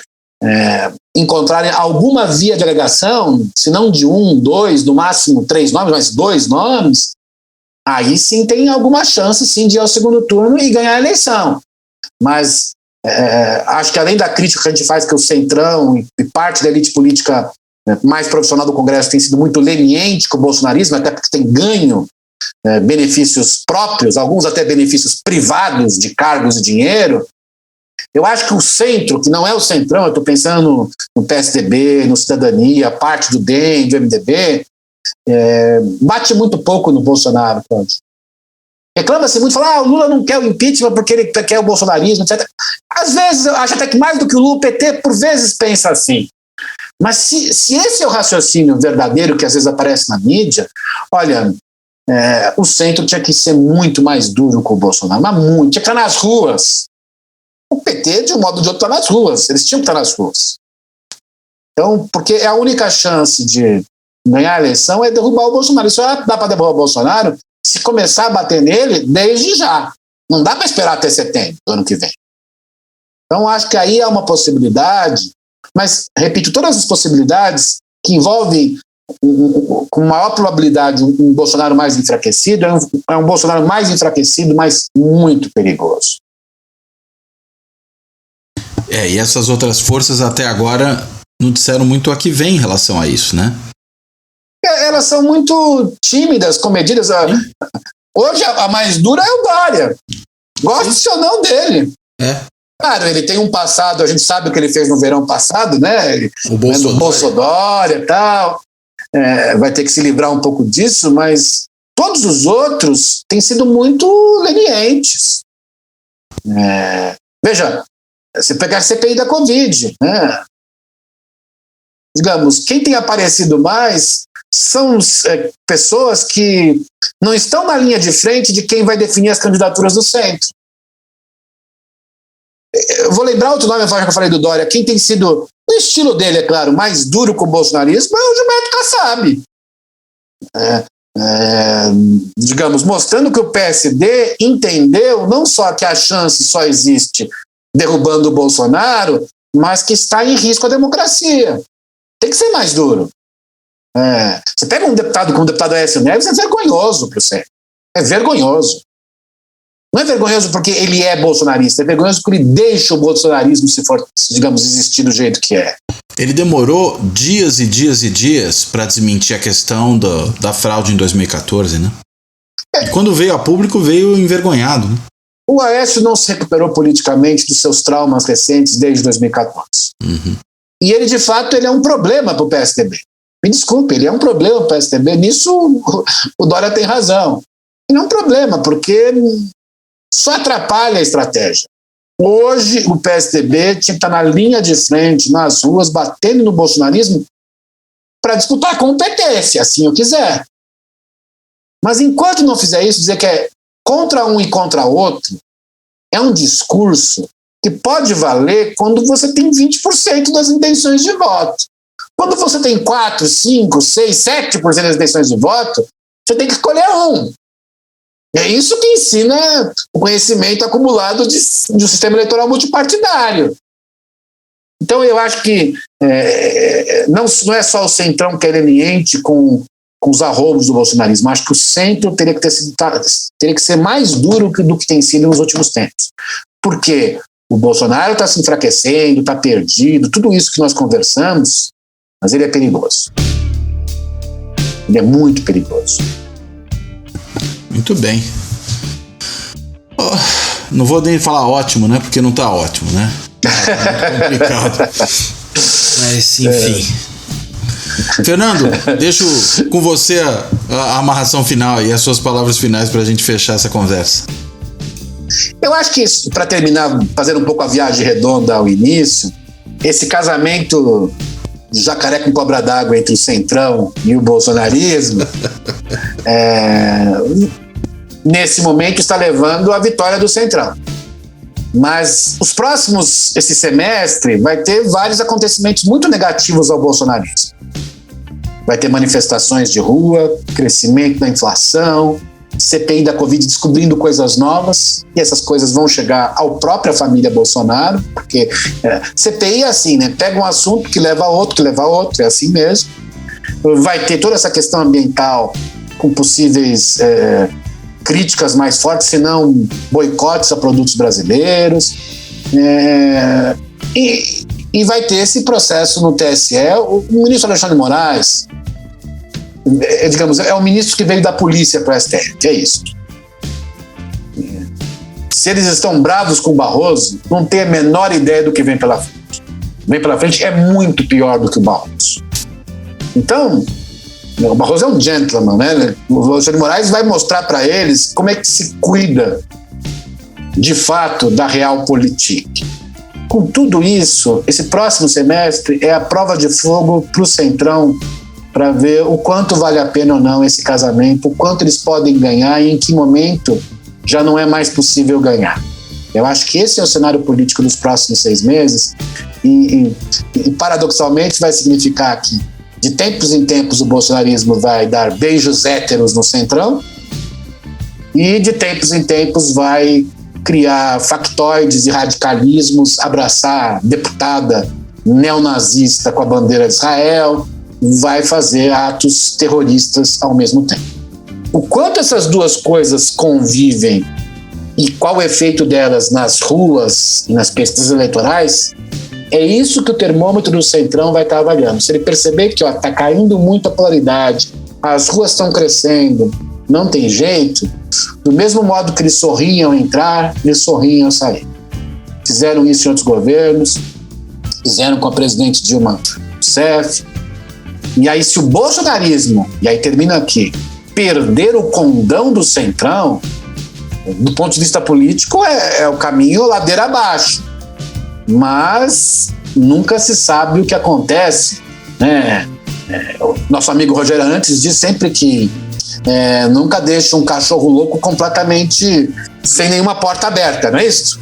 Encontrarem alguma via de agregação, se não de 1, 2, no máximo 3 nomes, mas 2 nomes, aí sim tem alguma chance sim de ir ao segundo turno e ganhar a eleição. Mas acho que além da crítica que a gente faz que o Centrão e parte da elite política mais profissional do Congresso tem sido muito leniente com o bolsonarismo, até porque tem ganho benefícios próprios, alguns até benefícios privados de cargos e dinheiro. Eu acho que o centro, que não é o Centrão, eu estou pensando no PSDB, no Cidadania, parte do DEM, do MDB, bate muito pouco no Bolsonaro. Reclama-se muito, fala, o Lula não quer o impeachment porque ele quer o bolsonarismo, etc. Às vezes, eu acho até que mais do que o Lula, o PT por vezes pensa assim. Mas se esse é o raciocínio verdadeiro que às vezes aparece na mídia, olha, o centro tinha que ser muito mais duro com o Bolsonaro, mas muito, tinha que estar nas ruas. O PT, de um modo ou de outro, está nas ruas, eles tinham que estar nas ruas. Então, porque a única chance de ganhar a eleição é derrubar o Bolsonaro. Isso dá para derrubar o Bolsonaro se começar a bater nele desde já. Não dá para esperar até setembro do ano que vem. Então, acho que aí é uma possibilidade, mas, repito, todas as possibilidades que envolvem, com maior probabilidade, um Bolsonaro mais enfraquecido, é um Bolsonaro mais enfraquecido, mas muito perigoso. E essas outras forças até agora não disseram muito a que vem em relação a isso, né? Elas são muito tímidas, comedidas. Hoje a mais dura é o Dória. Goste ou não dele. Claro, ele tem um passado, a gente sabe o que ele fez no verão passado, né? O Bolsodória e tal. Vai ter que se livrar um pouco disso, mas Todos os outros têm sido muito lenientes. Veja, se pegar a CPI da Covid, né? Digamos, quem tem aparecido mais são pessoas que não estão na linha de frente de quem vai definir as candidaturas do centro. Eu vou lembrar outro nome que eu falei do Dória. Quem tem sido, no estilo dele, é claro, mais duro com o bolsonarismo é o Gilberto Kassab. Digamos, mostrando que o PSD entendeu não só que a chance só existe derrubando o Bolsonaro, mas que está em risco a democracia. Tem que ser mais duro. Você pega um deputado como o deputado Aécio Neves, é vergonhoso para o centro. É vergonhoso. Não é vergonhoso porque ele é bolsonarista, é vergonhoso porque ele deixa o bolsonarismo, se for, digamos, existir do jeito que é. Ele demorou dias e dias e dias para desmentir a questão da fraude em 2014, né? E quando veio a público, veio envergonhado, né? O Aécio não se recuperou politicamente dos seus traumas recentes desde 2014. Uhum. E ele, de fato, ele é um problema para o PSDB. Me desculpe, ele é um problema para o PSDB. Nisso o Dória tem razão. Ele é um problema, porque só atrapalha a estratégia. Hoje, o PSDB tinha que estar na linha de frente, nas ruas, batendo no bolsonarismo para disputar com o PT, se assim eu quiser. Mas enquanto não fizer isso, dizer que é contra um e contra outro, é um discurso que pode valer quando você tem 20% das intenções de voto. Quando você tem 4, 5, 6, 7% das intenções de voto, você tem que escolher um. É isso que ensina o conhecimento acumulado de um sistema eleitoral multipartidário. Então, eu acho que não é só o centrão que é leniente com os arroubos do bolsonarismo. Acho que o centro teria que ser mais duro do que tem sido nos últimos tempos. Porque o Bolsonaro está se enfraquecendo, está perdido, tudo isso que nós conversamos, mas ele é perigoso. Ele é muito perigoso. Muito bem. Não vou nem falar ótimo, né? Porque não tá ótimo, né? É complicado. Mas, enfim. Fernando, deixo com você a amarração final e as suas palavras finais pra gente fechar essa conversa. Eu acho que, para terminar, fazendo um pouco a viagem redonda ao início, esse casamento de jacaré com cobra d'água entre o centrão e o bolsonarismo nesse momento está levando à vitória do centrão. Mas esse semestre vai ter vários acontecimentos muito negativos ao bolsonarismo. Vai ter manifestações de rua, crescimento da inflação, CPI da Covid descobrindo coisas novas, e essas coisas vão chegar à própria família Bolsonaro, porque CPI é assim, né? Pega um assunto que leva a outro, é assim mesmo. Vai ter toda essa questão ambiental com possíveis críticas mais fortes, se não boicotes a produtos brasileiros. E vai ter esse processo no TSE. O ministro Alexandre de Moraes, digamos, é o ministro que veio da polícia para o STF, que é isso. Se eles estão bravos com o Barroso, não tem a menor ideia do que vem pela frente. Vem pela frente é muito pior do que o Barroso. Então, o Barroso é um gentleman, né? O Alexandre de Moraes vai mostrar para eles como é que se cuida de fato da realpolitik. Com tudo isso, esse próximo semestre é a prova de fogo para o centrão, para ver o quanto vale a pena ou não esse casamento, o quanto eles podem ganhar e em que momento já não é mais possível ganhar. Eu acho que esse é o cenário político dos próximos 6 meses e paradoxalmente vai significar que de tempos em tempos o bolsonarismo vai dar beijos héteros no centrão e de tempos em tempos vai criar factoides e radicalismos, abraçar deputada neonazista com a bandeira de Israel, vai fazer atos terroristas ao mesmo tempo. O quanto essas duas coisas convivem e qual o efeito delas nas ruas e nas pesquisas eleitorais, é isso que o termômetro do centrão vai estar avaliando. Se ele perceber que está caindo muito a polaridade, as ruas estão crescendo, não tem jeito, do mesmo modo que eles sorriam entrar, eles sorriam sair. Fizeram isso em outros governos, fizeram com a presidente Dilma Rousseff. E aí, se o bolsonarismo, e aí termina aqui, perder o condão do Centrão, do ponto de vista político, é o caminho ladeira abaixo. Mas nunca se sabe o que acontece, né? O nosso amigo Rogério Arantes diz sempre que nunca deixa um cachorro louco completamente sem nenhuma porta aberta, não é isso?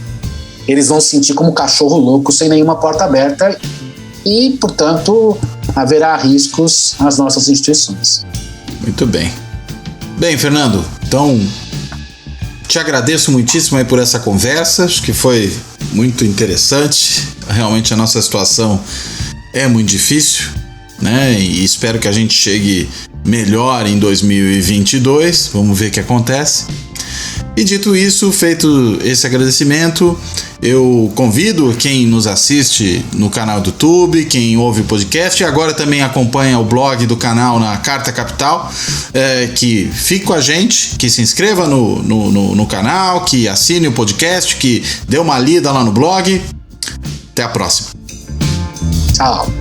Eles vão sentir como cachorro louco sem nenhuma porta aberta e, portanto, haverá riscos às nossas instituições. Muito bem. Bem, Fernando, então te agradeço muitíssimo aí por essa conversa, acho que foi muito interessante. Realmente a nossa situação é muito difícil, né? E espero que a gente chegue melhor em 2022, vamos ver o que acontece. E dito isso, feito esse agradecimento, eu convido quem nos assiste no canal do YouTube, quem ouve o podcast e agora também acompanha o blog do canal na Carta Capital, que fique com a gente, que se inscreva no canal, que assine o podcast, que dê uma lida lá no blog. Até a próxima. Tchau.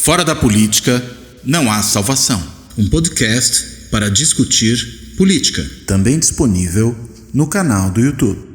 Fora da política, não há salvação. Um podcast para discutir política. Também disponível no canal do YouTube.